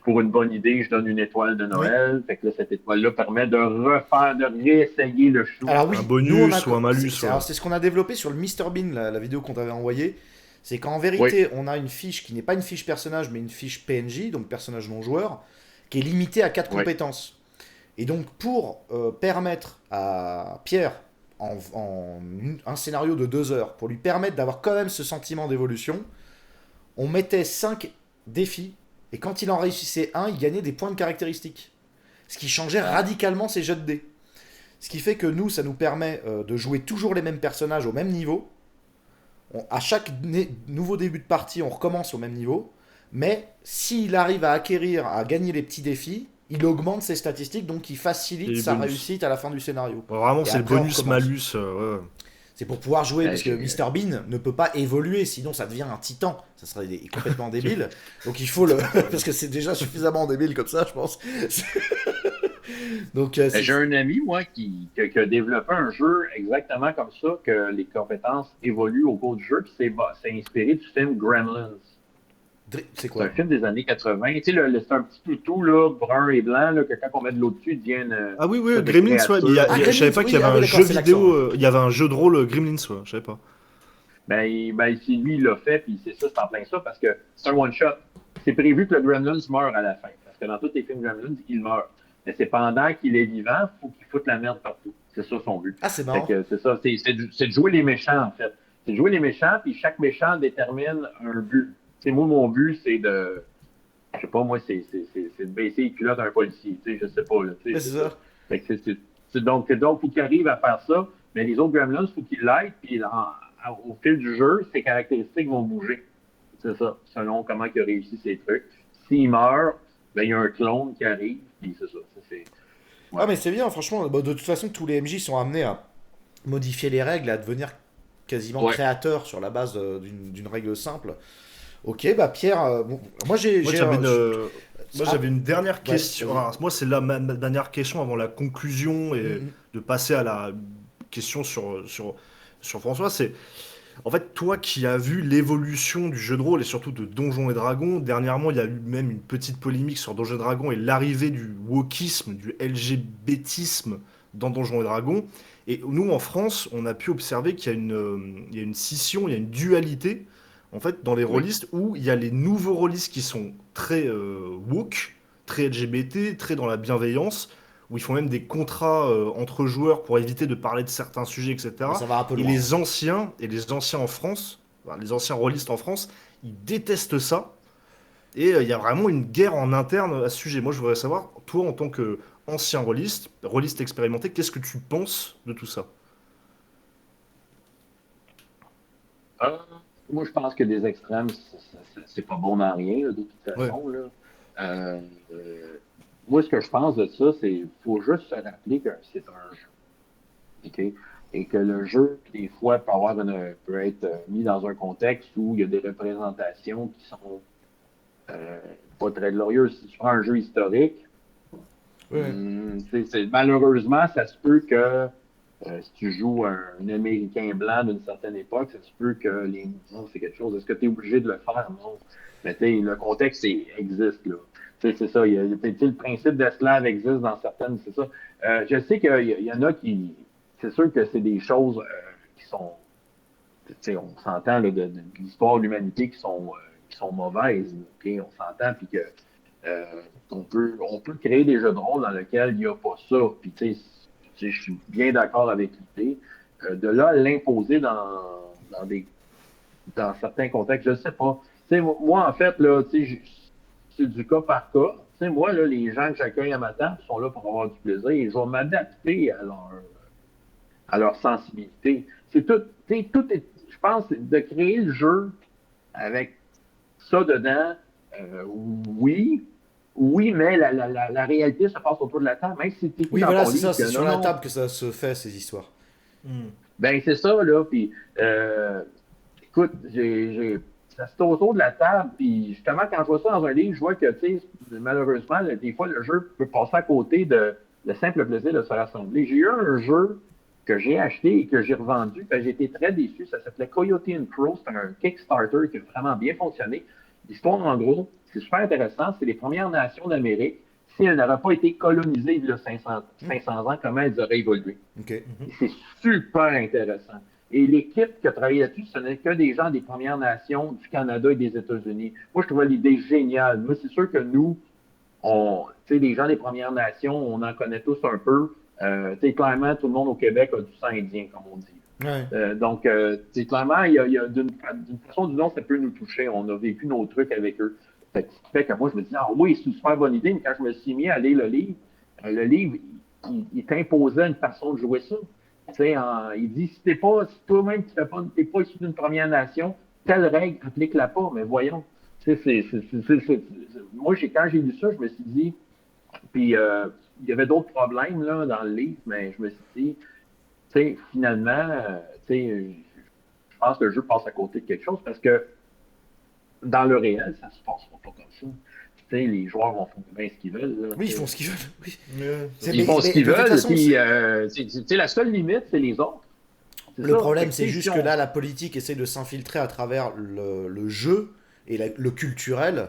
pour une bonne idée, je donne une étoile de Oui. Noël. Fait que là, cette étoile-là permet de refaire, de réessayer le chou. Alors Un oui, nous on a, bonus ou un malus, alors ouais. c'est ce qu'on a développé sur le Mr Bean, la vidéo qu'on t'avait envoyée. C'est qu'en Oui, vérité, on a une fiche qui n'est pas une fiche personnage, mais une fiche PNJ, donc personnage non joueur, qui est limitée à 4 oui, compétences. Et donc pour permettre à Pierre, un scénario de 2 heures, pour lui permettre d'avoir quand même ce sentiment d'évolution, on mettait 5 défis, et quand il en réussissait un, il gagnait des points de caractéristiques. Ce qui changeait radicalement ses jets de dés. Ce qui fait que nous, ça nous permet de jouer toujours les mêmes personnages au même niveau. À chaque nouveau début de partie, on recommence au même niveau. Mais s'il arrive à acquérir, à gagner les petits défis, il augmente ses statistiques, donc il Et facilite les sa bonus. réussite à la fin du scénario. Ouais, vraiment, Et c'est le après, on bonus recommence. malus. Ouais, ouais. C'est pour pouvoir jouer, Ben, parce que Mr Bean ne peut pas évoluer, sinon ça devient un titan. Ça serait complètement débile. Donc il faut le. Parce que c'est déjà suffisamment débile comme ça, je pense. Donc j'ai un ami, moi, qui a développé un jeu exactement comme ça, que les compétences évoluent au cours du jeu, puis c'est inspiré du film Gremlins. c'est C'est un quoi? film des années 80. Tu sais, c'est un petit toutou, là, brun et blanc, là, que quand on met de l'eau dessus, il devient une Ah oui, oui, sorte de Gremlins, ouais, mais Ah, je savais Gremlins, pas qu'il y oui, avait ah oui, un d'accord, jeu c'est l'accent. vidéo, il y avait un jeu de rôle Gremlins, ouais, je savais pas. Si lui, il l'a fait, puis c'est ça, c'est en plein ça, parce que c'est un one-shot. C'est prévu que le Gremlins meure à la fin, parce que dans tous les films Gremlins, il meurt. Mais c'est pendant qu'il est vivant, il faut qu'il foute la merde partout. C'est ça son but. Ah, c'est Fait marrant. que c'est ça, c'est de jouer les méchants, en fait. C'est de jouer les méchants, puis chaque méchant détermine un but. C'est moi, mon but, c'est de. Je sais pas, moi, c'est de baisser les culottes à un policier. Tu sais, je sais pas, là. Tu Ouais, sais, c'est c'est ça. ça. Fait que donc, faut qu'il arrive à faire ça, mais les autres Gremlins, faut qu'ils l'aident, puis au fil du jeu, ses caractéristiques vont bouger. C'est ça, selon comment il a réussi ses trucs. S'il meurt, ben, il y a un clone qui arrive, puis c'est ça. Ouais. Ah, mais c'est bien, franchement. Bah, de toute façon, tous les MJ sont amenés à modifier les règles, à devenir quasiment Ouais. créateurs sur la base d'une règle simple. Ok, bah Pierre, bon, moi Moi, j'avais moi, ah, j'avais une dernière ouais, question. vas-y. Alors, moi, c'est ma dernière question avant la conclusion et Mhm. de passer à la question sur François. C'est, en fait, toi qui as vu l'évolution du jeu de rôle et surtout de Donjons et Dragons, dernièrement, il y a eu même une petite polémique sur Donjons et Dragons et l'arrivée du wokisme, du LGBTisme dans Donjons et Dragons. Et nous, en France, on a pu observer qu'il y a une scission, il y a une dualité, en fait, dans les Oui. rôlistes, où il y a les nouveaux rôlistes qui sont très woke, très LGBT, très dans la bienveillance, où ils font même des contrats entre joueurs pour éviter de parler de certains sujets, Mais etc. ça va un peu loin. Et les anciens en France, enfin, les anciens rôlistes en France, ils détestent ça. Et il y a vraiment une guerre en interne à ce sujet. Moi, je voudrais savoir, toi, en tant que ancien rôliste expérimenté, qu'est-ce que tu penses de tout ça? Euh, Moi, je pense que des extrêmes, c'est pas bon dans rien, là, de toute Ouais. façon, là. Euh, euh, Moi, ce que je pense de ça, c'est qu'il faut juste se rappeler que c'est un jeu. OK? Et que le jeu, des fois, peut être mis dans un contexte où il y a des représentations qui sont euh, pas très glorieuses. Si tu prends un jeu historique, Ouais. malheureusement, ça se peut que si tu joues un Américain blanc d'une certaine époque, ça se peut que les mouvements, c'est quelque chose. Est-ce que tu es obligé de le faire? Non. Mais tu sais, le contexte existe, là. Tu sais, c'est ça. Tu sais, le principe d'esclave existe dans certaines, c'est ça. Je sais qu'il y en a qui. C'est sûr que c'est des choses qui sont. Tu sais, on s'entend là, de l'histoire de l'humanité qui sont mauvaises. OK? On s'entend, puis que euh, on peut créer des jeux de rôle dans lesquels il n'y a pas ça. Puis, tu sais, je suis bien d'accord avec l'idée. De là, à l'imposer dans certains contextes, je ne sais pas. Tu sais, moi, en fait, là, tu sais, c'est du cas par cas. Tu sais, moi, là, les gens que j'accueille à ma table sont là pour avoir du plaisir et je vais m'adapter à leur sensibilité. C'est tout, tu sais, tout est, je pense, de créer le jeu avec ça dedans, oui, oui, mais la réalité se passe autour de la table. Même si tu écris Oui, dans voilà, ton c'est ça, livre c'est que sur non, la non, table que ça se fait, ces histoires. Hmm. ben c'est ça, là. Puis, écoute, ça se fait autour de la table. Puis, justement, quand je vois ça dans un livre, je vois que, tu sais, malheureusement, des fois, le jeu peut passer à côté de le simple plaisir de se rassembler. J'ai eu un jeu que j'ai acheté et que j'ai revendu. Ben, j'ai été très déçu. Ça s'appelait Coyote and Crow. C'était un Kickstarter qui a vraiment bien fonctionné. L'histoire, en gros, c'est super intéressant. C'est les Premières Nations d'Amérique. Si elles n'auraient pas été colonisées il y a 500 ans, comment elles auraient évolué? Ok. Et c'est super intéressant. Et l'équipe qui a travaillé là-dessus, ce n'est que des gens des Premières Nations du Canada et des États-Unis. Moi, je trouvais l'idée géniale. Moi, c'est sûr que nous, tu sais, les gens des Premières Nations, on en connaît tous un peu. Tu sais, clairement, tout le monde au Québec a du sang indien, comme on dit. Ouais. Donc, clairement, d'une façon ou d'une autre, ça peut nous toucher. On a vécu nos trucs avec eux. Fait que moi, je me dis, ah oui, c'est une super bonne idée, mais quand je me suis mis à lire le livre, il t'imposait une façon de jouer ça. Tu sais, il dit, si toi-même, t'es pas issu d'une Première Nation, telle règle, applique-la pas, mais voyons. Tu sais, moi, quand j'ai lu ça, je me suis dit, puis il y avait d'autres problèmes là, dans le livre, mais je me suis dit, tu sais, finalement, tu sais, je pense que le jeu passe à côté de quelque chose parce que dans le réel, ça se passera pas comme ça. Tu sais, les joueurs vont faire bien ce qu'ils veulent. Là, Oui, tu ils font sais. ce qu'ils veulent. Oui. Ouais. Ils font ce qu'ils De toute veulent, façon, puis tu sais, la seule limite, c'est les autres. C'est le ça. Fait problème, que, c'est tu sais, juste si que on... là, la politique essaie de s'infiltrer à travers le jeu et le culturel.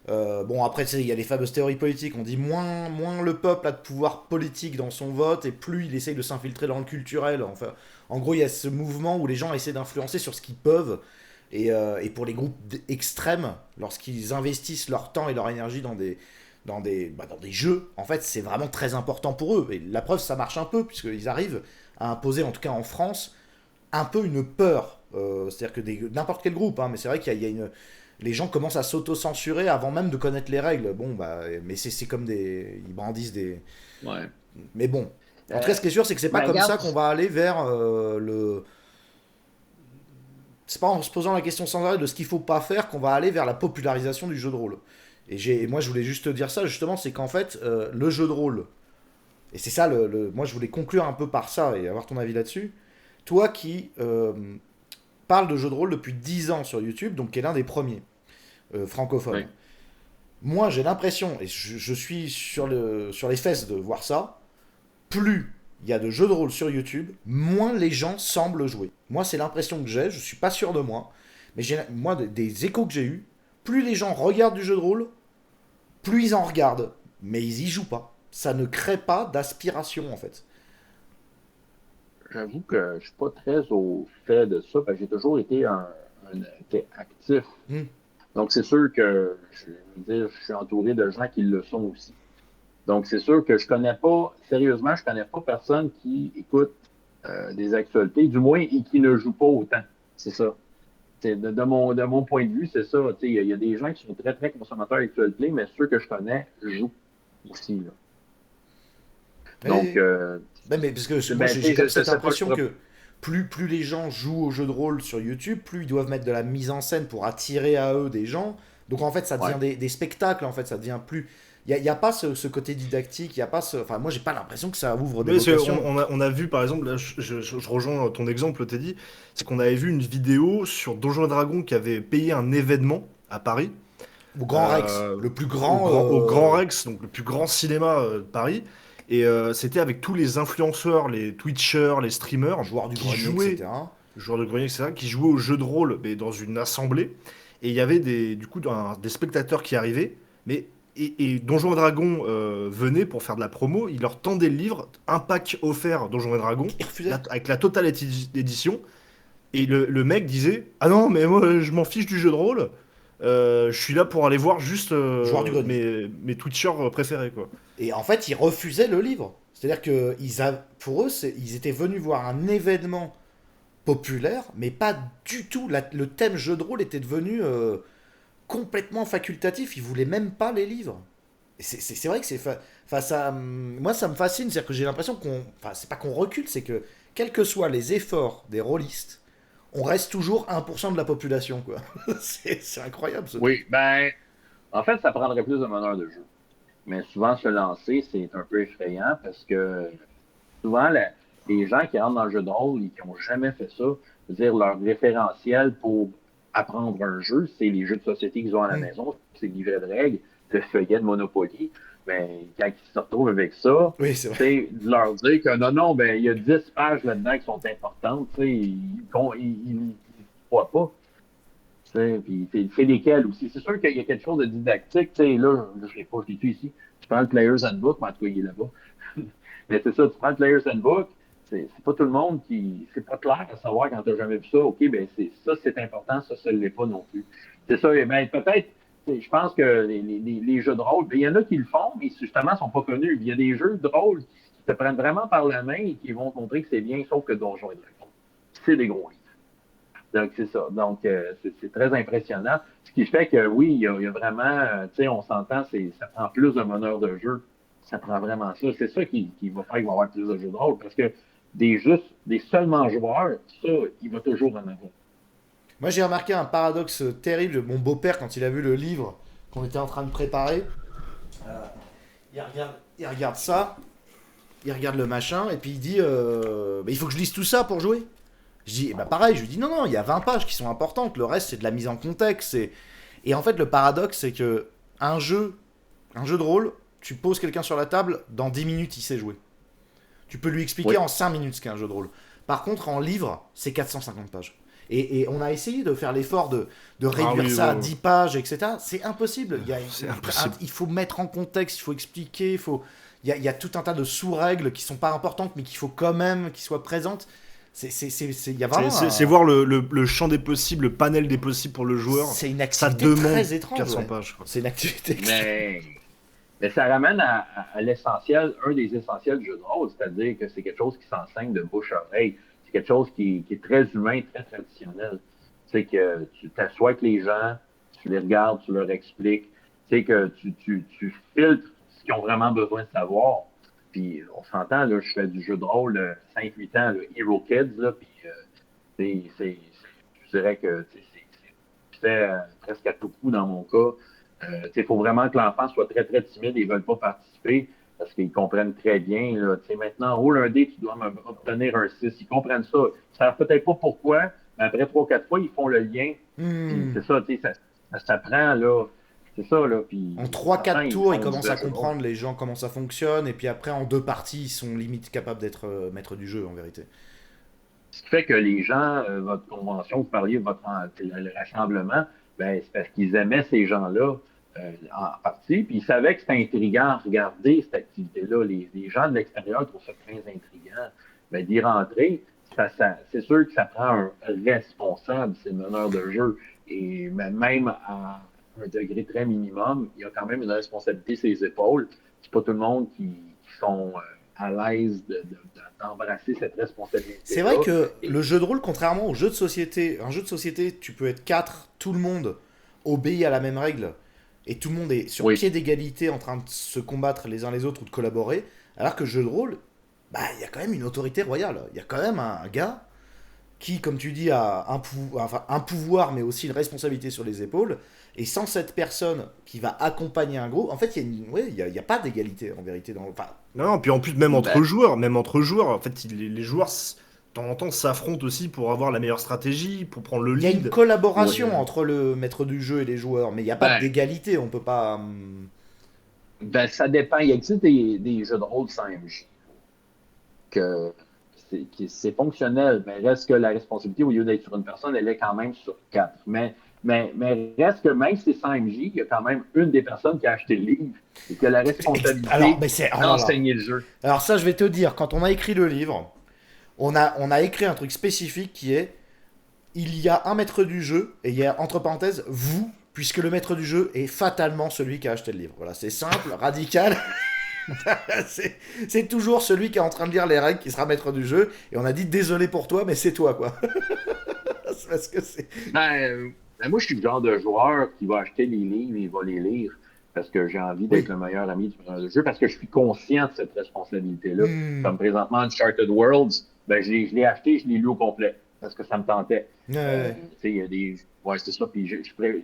Bon, après, tu sais, il y a les fameuses théories politiques. On dit moins le peuple a de pouvoir politique dans son vote et plus il essaye de s'infiltrer dans le culturel. Enfin, en gros, il y a ce mouvement où les gens essaient d'influencer sur ce qu'ils peuvent. Et pour les groupes extrêmes, lorsqu'ils investissent leur temps et leur énergie dans des jeux, en fait, c'est vraiment très important pour eux. Et la preuve, ça marche un peu, puisqu'ils arrivent à imposer, en tout cas en France, un peu une peur. C'est-à-dire que n'importe quel groupe, hein, mais c'est vrai qu'il y a une. Les gens commencent à s'auto-censurer avant même de connaître les règles. Bon, bah, mais c'est comme des. Ils brandissent des. Ouais. Mais bon. En tout cas, Euh, ce qui est sûr, c'est que c'est pas ben, comme regarde, ça qu'on va aller vers le. C'est pas en se posant la question sans arrêt de ce qu'il faut pas faire qu'on va aller vers la popularisation du jeu de rôle. Moi, je voulais juste te dire ça, justement, c'est qu'en fait, le jeu de rôle, et c'est ça, moi, je voulais conclure un peu par ça et avoir ton avis là-dessus. Toi qui parles de jeu de rôle depuis 10 ans sur YouTube, donc qui est l'un des premiers francophones. ouais. Moi, j'ai l'impression, et je suis sur les fesses de voir ça, plus il y a de jeux de rôle sur YouTube, moins les gens semblent jouer. Moi, c'est l'impression que j'ai, je suis pas sûr de moi, mais moi, des échos que j'ai eus, plus les gens regardent du jeu de rôle, plus ils en regardent, mais ils y jouent pas. Ça ne crée pas d'aspiration, en fait. j'avoue que je suis pas très au fait de ça, parce que j'ai toujours été été actif. Hmm. Donc, c'est sûr que, je veux dire, je suis entouré de gens qui le sont aussi. Donc, c'est sûr que je connais pas, sérieusement, je connais pas personne qui écoute des actualités, du moins, et qui ne joue pas autant. C'est ça. De mon point de vue, c'est ça. Il y a des gens qui sont très, très consommateurs d'actualités, mais ceux que je connais jouent aussi. Là. Donc, Mais, mais parce que moi ben, j'ai comme je cette sais pas, impression que plus les gens jouent au jeu de rôle sur YouTube, plus ils doivent mettre de la mise en scène pour attirer à eux des gens. Donc en fait, ça devient ouais. des spectacles, en fait, ça devient plus. Il y a pas ce côté didactique, il y a pas ce. Enfin, moi j'ai pas l'impression que ça ouvre des Oui, vocations. on a vu par exemple, là, je rejoins ton exemple, Teddy, c'est qu'on avait vu une vidéo sur Donjons et Dragons qui avait payé un événement à Paris, Au Grand Rex, le plus grand au Grand Rex, donc le plus grand cinéma de Paris, et c'était avec tous les influenceurs, les Twitchers, les streamers joueur du qui grenier, jouaient, etc. joueurs de grenier, etc., qui jouaient au jeu de rôle, mais dans une assemblée, et il y avait du coup des spectateurs qui arrivaient, mais et Donjons et Dragons venait pour faire de la promo, il leur tendait le livre, un pack offert Donjons et Dragons, Il refusait. avec la totale édition, et le mec disait: Ah non, mais moi je m'en fiche du jeu de rôle, je suis là pour aller voir juste Joueur du grenier. mes Twitchers préférés, quoi. Et en fait, ils refusaient le livre. C'est-à-dire que pour eux, ils étaient venus voir un événement populaire, mais pas du tout. Le thème jeu de rôle était devenu complètement facultatif. Ils voulaient même pas les livres. Et c'est vrai que enfin, moi, ça me fascine. C'est-à-dire que j'ai l'impression qu'on. Enfin, c'est pas qu'on recule, c'est que, quels que soient les efforts des rôlistes, on reste toujours 1% de la population, quoi. C'est incroyable, ce truc. Oui, ben, en fait, ça prendrait plus de meneurs de jeu. Mais souvent, se lancer, c'est un peu effrayant parce que souvent, les gens qui rentrent dans le jeu de rôle et qui n'ont jamais fait ça, je veux dire, leur référentiel pour apprendre un jeu, c'est les jeux de société qu'ils ont à la Hmm. maison, c'est le livret de règles, le feuillet de Monopoly. Ben, quand ils se retrouvent avec ça, Oui, c'est vrai. c'est de leur dire que non, non, ben, il y a 10 pages là-dedans qui sont importantes, tu sais, ils croient pas. Puis c'est lesquels aussi. C'est sûr qu'il y a quelque chose de didactique. Là, je ne sais pas, je l'ai plus ici. Tu prends le Player's Handbook, mais en tout cas, il est là-bas. Mais c'est ça, tu prends le Player's Handbook, c'est pas tout le monde qui. C'est pas clair à savoir quand tu n'as jamais vu ça. OK, ben c'est important, ça ne l'est pas non plus. C'est ça, et ben, peut-être. Je pense que les jeux de rôle, ben, il y en a qui le font, mais justement, ne sont pas connus. Il y a des jeux de rôle qui te prennent vraiment par la main et qui vont te montrer que c'est bien, sauf que Donjons et Dragons. C'est des gros livres. Donc, c'est ça. Donc, c'est très impressionnant. Ce qui fait que oui, il y a vraiment, tu sais, on s'entend, ça prend plus de meneurs de jeu. Ça prend vraiment ça. C'est ça qui va faire qu'il va y avoir plus de jeux de rôle. Parce que des seulement joueurs, ça, il va toujours en avoir. Moi, j'ai remarqué un paradoxe terrible. Mon beau-père, quand il a vu le livre qu'on était en train de préparer, il regarde ça, il regarde le machin, et puis il dit bah, il faut que je lise tout ça pour jouer. Je dis, bah pareil, je lui dis non, non, il y a 20 pages qui sont importantes, le reste c'est de la mise en contexte. Et en fait, le paradoxe, c'est que un jeu, un jeu de rôle, tu poses quelqu'un sur la table, dans 10 minutes, il sait jouer. Tu peux lui expliquer Oui, en 5 minutes ce qu'est un jeu de rôle. Par contre, en livre, c'est 450 pages. Et on a essayé de faire l'effort de Ah réduire oui, ça ouais, à ouais. 10 pages, etc. C'est impossible. C'est impossible. Il faut mettre en contexte, il faut expliquer, il y a tout un tas de sous-règles qui sont pas importantes, mais qu'il faut quand même qu'ils soient présentes. Il y a vraiment C'est voir le champ des possibles, le panel des possibles pour le joueur. c'est une Ça activité demande très étrange. 400 Ouais. pages, quoi. C'est une activité extrêmement. mais, mais ça ramène à l'essentiel, un des essentiels du jeu de rôle, c'est-à-dire que c'est quelque chose qui s'enseigne de bouche à oreille. C'est quelque chose qui est très humain, très traditionnel. Tu sais que tu t'assois avec les gens, tu les regardes, tu leur expliques, tu sais que tu filtres ce qu'ils ont vraiment besoin de savoir. Puis on s'entend, là, je fais du jeu de rôle 5-8 ans, là, Hero Kids, là, puis je dirais que c'est presque à tout coup dans mon cas. Il faut vraiment que l'enfant soit très, très timide et ne veulent pas participer parce qu'ils comprennent très bien. Là, maintenant, roule un dé, tu dois obtenir un 6. Ils comprennent ça. Ils ne savent peut-être pas pourquoi, mais après 3 4 fois, ils font le lien. Puis Hmm. c'est ça, ça s'apprend, là. C'est ça, là. Puis En maintenant, 3-4 ils tours, ils font du commencent à jeu de rôle. comprendre les gens comment ça fonctionne, et puis après, en 2 parties, ils sont limite capables d'être maîtres du jeu, en vérité. Ce qui fait que les gens, votre convention, vous parliez de le rassemblement, ben, c'est parce qu'ils aimaient ces gens-là en partie, puis ils savaient que c'était intriguant à regarder cette activité-là. Les gens de l'extérieur trouvent ça très intriguant ben, d'y rentrer. c'est sûr que ça prend un responsable, c'est le meneur de jeu. Et même à un degré très minimum, il y a quand même une responsabilité sur les épaules. C'est pas tout le monde qui sont à l'aise d'embrasser cette C'est vrai responsabilité-là. que Et le jeu de rôle, contrairement au jeu de société, un jeu de société, tu peux être quatre, tout le monde obéit à la même règle, et tout le monde est sur oui, pied d'égalité en train de se combattre les uns les autres ou de collaborer, alors que le jeu de rôle, bah, il y a quand même une autorité royale. Il y a quand même un gars qui, comme tu dis, a un pouvoir, mais aussi une responsabilité sur les épaules. Et sans cette personne qui va accompagner un groupe, en fait, il y a pas d'égalité en vérité. Enfin, Non, puis en plus, ben, même entre joueurs, en fait, les joueurs, de temps en temps, s'affrontent aussi pour avoir la meilleure stratégie, pour prendre le il y a une lead. oui, collaboration entre le maître du jeu et les joueurs, mais il n'y a pas ben, d'égalité. On peut pas. ben, ça dépend. Il existe des jeux de rôle sans MJ que c'est fonctionnel, mais reste que la responsabilité, au lieu d'être sur une personne, elle est quand même sur quatre. Mais reste que même si c'est sans MJ, il y a quand même une des personnes qui a acheté le livre et qui a la Alors, responsabilité mais c'est. Oh là là. d'enseigner le jeu. Alors, ça, je vais te dire, quand on a écrit le livre, on a écrit un truc spécifique qui est il y a un maître du jeu, et il y a entre parenthèses vous, puisque le maître du jeu est fatalement celui qui a acheté le livre. Voilà, c'est simple, radical. C'est toujours celui qui est en train de lire les règles qui sera maître du jeu. Et on a dit désolé pour toi, mais c'est toi, quoi. Parce que c'est. Moi, je suis le genre de joueur qui va acheter les livres et il va les lire parce que j'ai envie d'être Oui. le meilleur ami du meneur de jeu, parce que je suis conscient de cette responsabilité-là. Hmm. Comme présentement, Uncharted Worlds, ben, je l'ai acheté, je l'ai lu au complet parce que ça me tentait. Ouais. Tu sais, il y a des. Ouais, c'est ça. Puis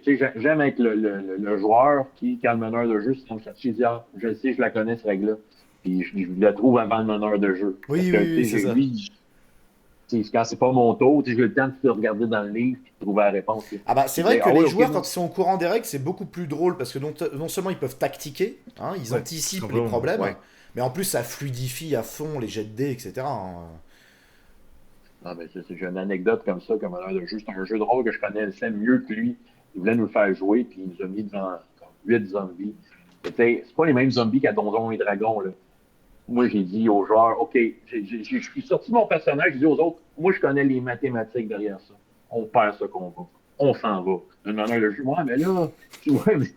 tu sais, j'aime être le joueur qui, quand le meneur de jeu se trompe chercher, dit, ah, je sais, je la connais, cette règle-là. Puis je le trouve avant le meneur de jeu. Parce Oui, que, oui, oui, tu c'est sais, ça. lui, quand c'est pas mon tour, j'ai le temps de regarder dans le livre et de trouver la réponse. Ah bah, c'est Puis vrai dire, que ah les oui, ok, joueurs, moi. quand ils sont au courant des règles, c'est beaucoup plus drôle parce que non seulement ils peuvent tactiquer, hein, ils Ouais, tout anticipent les simplement. problèmes, Ouais. mais en plus ça fluidifie à fond les jets de dés, etc. Hein. Ah, ben, j'ai une anecdote comme ça, comme un de jeu. C'est un jeu de rôle que je connaissais mieux que lui. Il voulait nous le faire jouer, puis il nous a mis devant comme 8 zombies. Et, tu sais, c'est pas les mêmes zombies qu'à Donjons et Dragons, là. Moi, j'ai dit aux joueurs, OK, je suis sorti de mon personnage, j'ai dit aux autres, moi, je connais les mathématiques derrière ça. On perd ce combat. On s'en va. Une manière de jeu, ouais, mais là, ouais, mais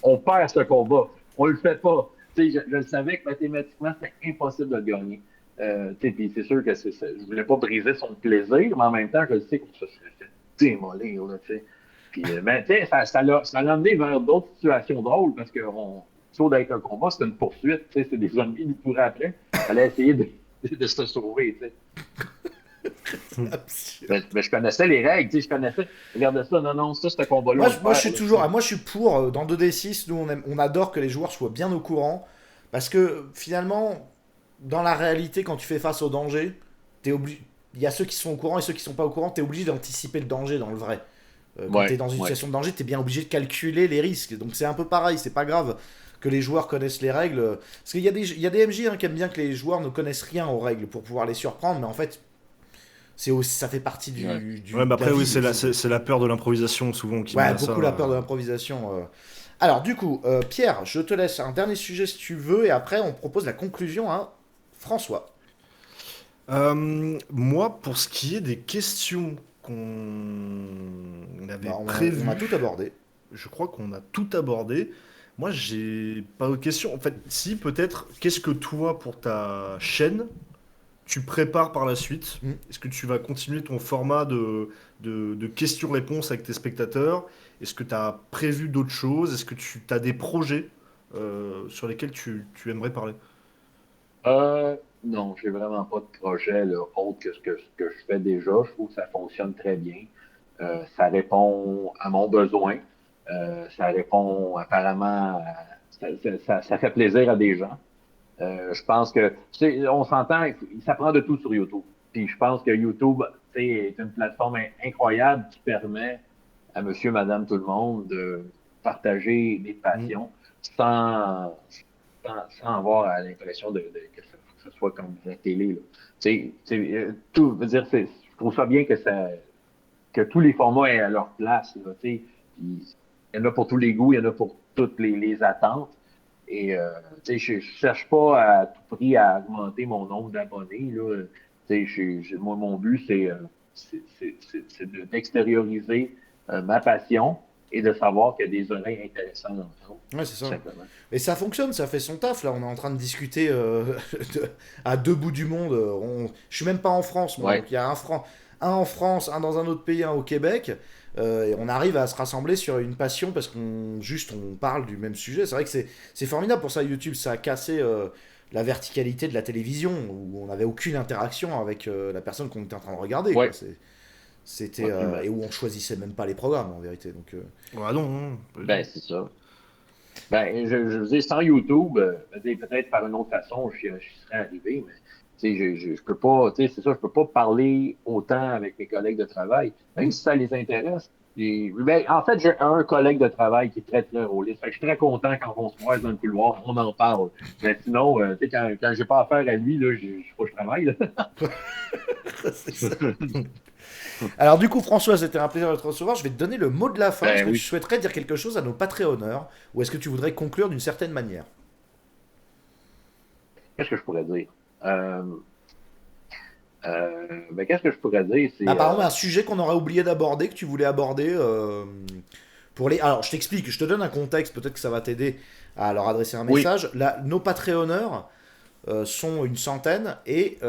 on perd ce combat. On le fait pas. Tu sais, je savais que mathématiquement, c'était impossible de le gagner. Tu sais, puis c'est sûr que je voulais pas briser son plaisir, mais en même temps, je sais qu'on se serait fait démolir, là, tu sais. Puis, ben, tu sais, ça l'a amené vers d'autres situations drôles parce que saut d'être un combat, c'est une poursuite, tu sais, c'est des zombies qui couraient après. Il fallait essayer de se sauver, tu sais. Absurde. Mais je connaissais les règles, tu sais, je connaissais. Regarde ça, non, non, ça, ce combat-là, Moi, on je, le moi, je perd, suis là, tu toujours, sais. moi, je suis pour dans 2D6. Nous, on adore que les joueurs soient bien au courant parce que finalement, dans la réalité, quand tu fais face au danger, t'es obligé. Il y a ceux qui sont au courant et ceux qui sont pas au courant. T'es obligé d'anticiper le danger dans le vrai. Quand t'es Ouais, dans une ouais. situation de danger, t'es bien obligé de calculer les risques. Donc c'est un peu pareil. C'est pas grave que les joueurs connaissent les règles. Parce qu'il y a des MJ qui aiment bien que les joueurs ne connaissent rien aux règles pour pouvoir les surprendre. Mais en fait, ça fait partie Ouais. Ouais, mais de la après, oui, vie aussi. c'est la peur de l'improvisation souvent qui mène Ouais, à ça. beaucoup la peur de l'improvisation. Alors, du coup, Pierre, je te laisse un dernier sujet si tu veux, et après, on propose la conclusion à François. Moi, pour ce qui est des questions qu'on avait Bah, on a tout prévues, abordé. je crois qu'on a tout abordé. Moi, j'ai pas de questions. En fait, si, peut-être, qu'est-ce que toi, pour ta chaîne, tu prépares par la suite? Hmm. Est-ce que tu vas continuer ton format de questions-réponses avec tes spectateurs? Est-ce que tu as prévu d'autres choses? Est-ce que tu as des projets sur lesquels tu aimerais parler? Non, j'ai vraiment pas de projet là, autre que ce que je fais déjà. Je trouve que ça fonctionne très bien. Ça répond à mon besoin. Ça répond apparemment ça fait plaisir à des gens. Je pense que, tu sais, on s'entend, ça prend de tout sur YouTube. Puis je pense que YouTube, tu sais, est une plateforme incroyable qui permet à monsieur, madame, tout le monde de partager des Hmm. passions sans, sans avoir l'impression que ce soit comme la télé, là. Tout, veut dire, je trouve ça bien que tous les formats aient à leur place, là, tu sais. Puis, il y en a pour tous les goûts, il y en a pour toutes les attentes. Et tu sais, je cherche pas à tout prix à augmenter mon nombre d'abonnés, là. Moi, mon but, d'extérioriser ma passion et de savoir qu'il y a des oreilles intéressantes dans le fond, Ouais, c'est tout ça. simplement. Et ça fonctionne, ça fait son taf. Là, on est en train de discuter à deux bouts du monde. Je suis même pas en France, moi. Ouais, Donc il y a un en France, un dans un autre pays, un au Québec. Et on arrive à se rassembler sur une passion parce qu'on parle du même sujet. C'est vrai que c'est formidable pour ça. YouTube, ça a cassé la verticalité de la télévision où on n'avait aucune interaction avec la personne qu'on était en train de regarder, quoi. ouais, C'était absolument. et où on choisissait même pas les programmes en vérité. Donc Ah non, non, pas du Ben, tout. c'est ça. Ben, je veux dire, sans YouTube, peut-être par une autre façon, je serais arrivé, mais je peux pas, c'est ça, je peux pas parler autant avec mes collègues de travail, même si ça les intéresse. Ben, en fait, j'ai un collègue de travail qui est très, très rôliste. Fait que je suis très content quand on se croise dans le couloir, on en parle. Mais sinon, quand j'ai pas affaire à lui, là, faut que je travaille, là. c'est ça. Alors du coup, François, c'était un plaisir de te recevoir. Je vais te donner le mot de la fin. Est-ce Ben que tu oui. souhaiterais dire quelque chose à nos Patreonneurs ou est-ce que tu voudrais conclure d'une certaine manière? Qu'est-ce que je pourrais dire? Ben, qu'est-ce que je pourrais dire? Bah, par exemple, un sujet qu'on aurait oublié d'aborder, que tu voulais aborder pour les. Alors, je t'explique, je te donne un contexte, peut-être que ça va t'aider à leur adresser un Oui, message. Là, nos Patreonneurs sont une centaine et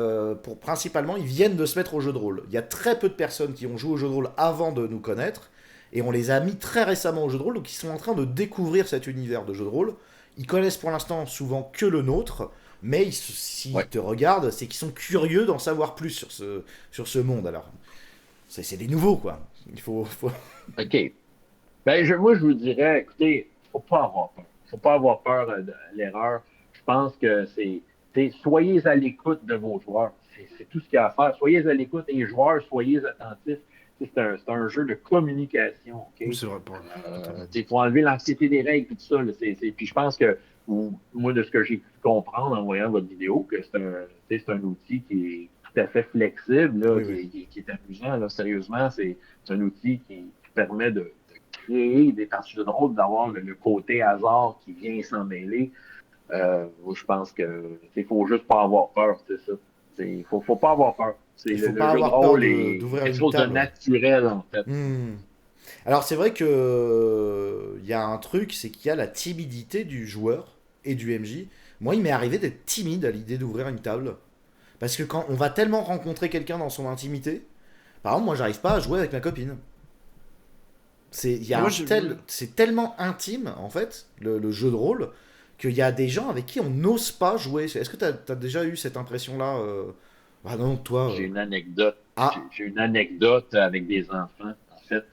principalement, ils viennent de se mettre au jeu de rôle. Il y a très peu de personnes qui ont joué au jeu de rôle avant de nous connaître et on les a mis très récemment au jeu de rôle, donc ils sont en train de découvrir cet univers de jeu de rôle. Ils connaissent pour l'instant souvent que le nôtre, mais s'ils ouais. te regardent, c'est qu'ils sont curieux d'en savoir plus sur ce monde. Alors, c'est des nouveaux, quoi. Il faut. OK. Ben, moi, je vous dirais, écoutez, faut pas avoir peur. Faut pas avoir peur de l'erreur. Je pense que soyez à l'écoute de vos joueurs. C'est tout ce qu'il y a à faire. Soyez à l'écoute et les joueurs, soyez attentifs. C'est un jeu de communication, OK? Oui, c'est vrai, totalement. Il faut enlever l'anxiété des règles et tout ça. Là. Puis je pense que, moi, de ce que j'ai pu comprendre en voyant votre vidéo, que c'est un outil qui est tout à fait flexible, là, Oui, oui. qui est amusant. Là. Sérieusement, c'est un outil qui permet de créer des parties de drôle, d'avoir le côté hasard qui vient s'en mêler. Moi, je pense que faut juste pas avoir peur, c'est ça. Faut pas avoir peur. Il faut Le pas jeu de avoir peur rôle est d'ouvrir quelque une chose de table. naturel, en fait. Hmm. Alors, c'est vrai que il y a un truc, c'est qu'il y a la timidité du joueur et du MJ. Moi, il m'est arrivé d'être timide à l'idée d'ouvrir une table. Parce que quand on va tellement rencontrer quelqu'un dans son intimité, par exemple, moi, j'arrive pas à jouer avec ma copine. Moi, C'est tellement intime, en fait, le jeu de rôle, qu'il y a des gens avec qui on n'ose pas jouer. Est-ce que tu as déjà eu cette impression-là Ah non, toi. J'ai une anecdote. Ah, J'ai une anecdote avec des enfants. En fait,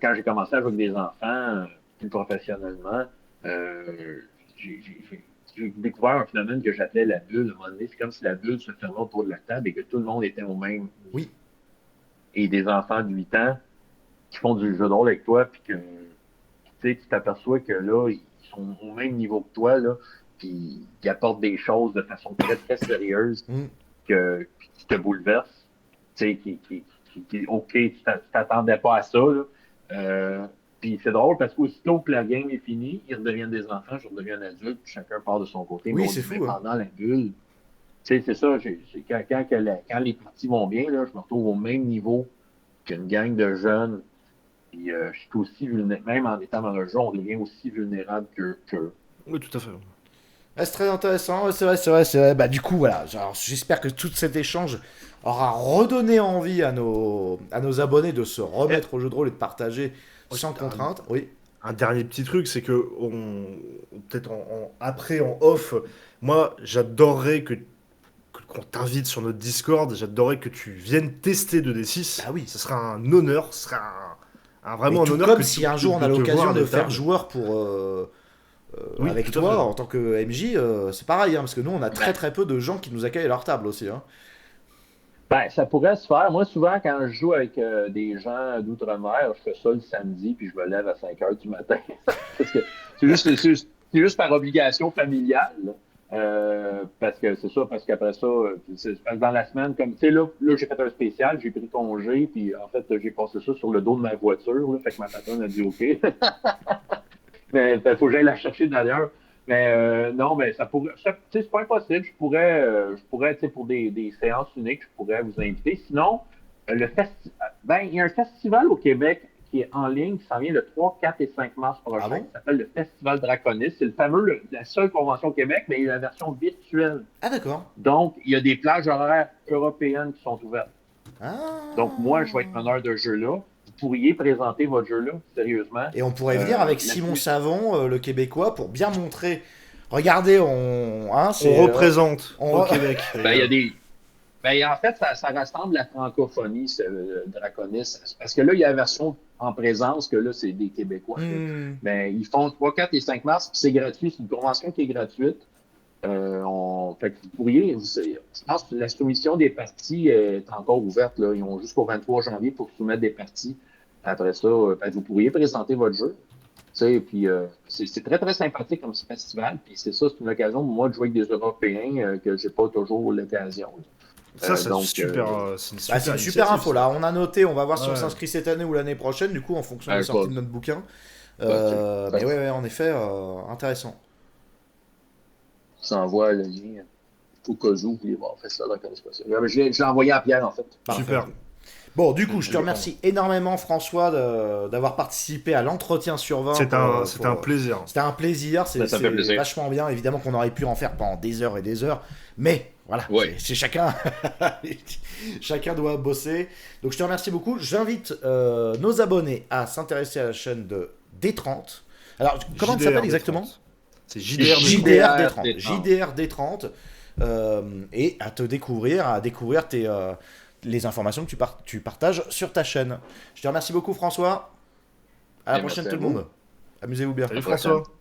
quand j'ai commencé à jouer avec des enfants, plus professionnellement, euh, j'ai j'ai- j'ai découvert un phénomène que j'appelais la bulle. À un moment donné, c'est comme si la bulle se fermait autour de la table et que tout le monde était au même oui. niveau. Et des enfants de 8 ans qui font du jeu de rôle avec toi, puis que tu t'aperçois que là, ils sont au même niveau que toi, là, puis ils apportent des choses de façon très, très sérieuse Hmm. qui te bouleverse, tu sais, OK, tu t'attendais pas à ça, là. Puis c'est drôle parce qu'aussitôt que la game est finie, ils redeviennent des enfants, je redeviens un adulte, puis chacun part de son côté. Oui, c'est Mais fou, hein. pendant la bulle, tu sais, c'est ça, quand les parties vont bien, là, je me retrouve au même niveau qu'une gang de jeunes. Puis je suis aussi vulnérable, même en étant dans le jeu, on devient aussi vulnérable que. oui, tout à fait. Ah, c'est très intéressant, ouais, c'est vrai. Bah, du coup, voilà, j'espère que tout cet échange aura redonné envie à nos abonnés de se Et, remettre au jeu de rôle et de partager sans un, contrainte. Oui. un dernier petit truc, c'est que peut-être après, en off, moi, j'adorerais qu'on t'invite sur notre Discord, j'adorerais que tu viennes tester 2D6. Bah oui. Ce sera un honneur, ce sera Mais vraiment un tout honneur comme si un jour on a de te voir l'occasion à de la faire table. joueur Oui, avec tout à fait. toi en tant que MJ, c'est pareil, hein, parce que nous on a très Ben, très peu de gens qui nous accueillent à leur table aussi. Hein. ben, ça pourrait se faire. Moi, souvent, quand je joue avec des gens d'outre-mer, je fais ça le samedi, puis je me lève à 5 heures du matin. Parce que c'est juste par obligation familiale. Là. Parce que c'est ça, parce qu'après ça, parce que dans la semaine, comme tu sais, là j'ai fait un spécial, j'ai pris congé, puis en fait, j'ai passé ça sur le dos de ma voiture, là, fait que ma patronne a dit OK. Mais il faut que j'aille la chercher d'ailleurs. Mais non, mais ça pourrait. Tu sais, c'est pas impossible. Je pourrais, tu sais, pour des séances uniques, je pourrais vous inviter. Sinon, il y a un festival au Québec qui est en ligne, qui s'en vient le 3, 4 et 5 mars Ah prochain, bon? qui s'appelle le Festival Draconis. C'est le fameux, la seule convention au Québec, mais il y a la version virtuelle. Ah d'accord. Donc, il y a des plages horaires européennes qui sont ouvertes. Donc, moi, je vais être Ah. meneur de jeu-là. Vous pourriez présenter votre jeu-là, sérieusement. Et on pourrait venir avec La Simon plus- Savon, le Québécois, pour bien montrer. Regardez, On représente on- au Québec. Ben, il y a des. Ben, en fait, ça rassemble la francophonie, ce Draconis. Parce que là, il y a la version en présence, que là, c'est des Québécois. Mais ils font 3, 4 et 5 mars, puis c'est gratuit. C'est une convention qui est gratuite. Fait que vous pourriez. Je pense que la soumission des parties est encore ouverte. Là. Ils ont jusqu'au 23 janvier pour soumettre des parties. Après ça, vous pourriez présenter votre jeu. Puis c'est très, très sympathique comme festival. Puis c'est ça, c'est une occasion pour moi de jouer avec des Européens que j'ai pas toujours l'occasion. Ça, c'est Donc, super, c'est une C'est une super initiative, info ça. là. On a noté, on va voir si on Ouais. s'inscrit cette année ou l'année prochaine, du coup, en fonction de la Ouais, sortie quoi. de notre bouquin. Ok. Mais ouais, en effet, intéressant. J'envoie le lien au cas où, puis bon, on fait ça dans le spatial. Je l'ai envoyé à Pierre, en fait. Parfait. Super. Bon, du coup, je te Je vais remercie énormément, François, d'avoir participé à l'entretien sur 20. C'était un plaisir. C'était un plaisir, Ça me fait plaisir. vachement bien. Évidemment qu'on aurait pu en faire pendant des heures et des heures, mais voilà, Ouais. c'est chacun. Chacun doit bosser. Donc je te remercie beaucoup. J'invite nos abonnés à s'intéresser à la chaîne de D30. Alors, comment ça JDR s'appelle exactement? D30. C'est JDR JDR D30. JDR D30. JDR D30. Et à découvrir les informations que tu partages sur ta chaîne. Je te remercie beaucoup, François. À la Et prochaine, merci tout à le vous. monde. Amusez-vous bien. Salut À la prochaine. François.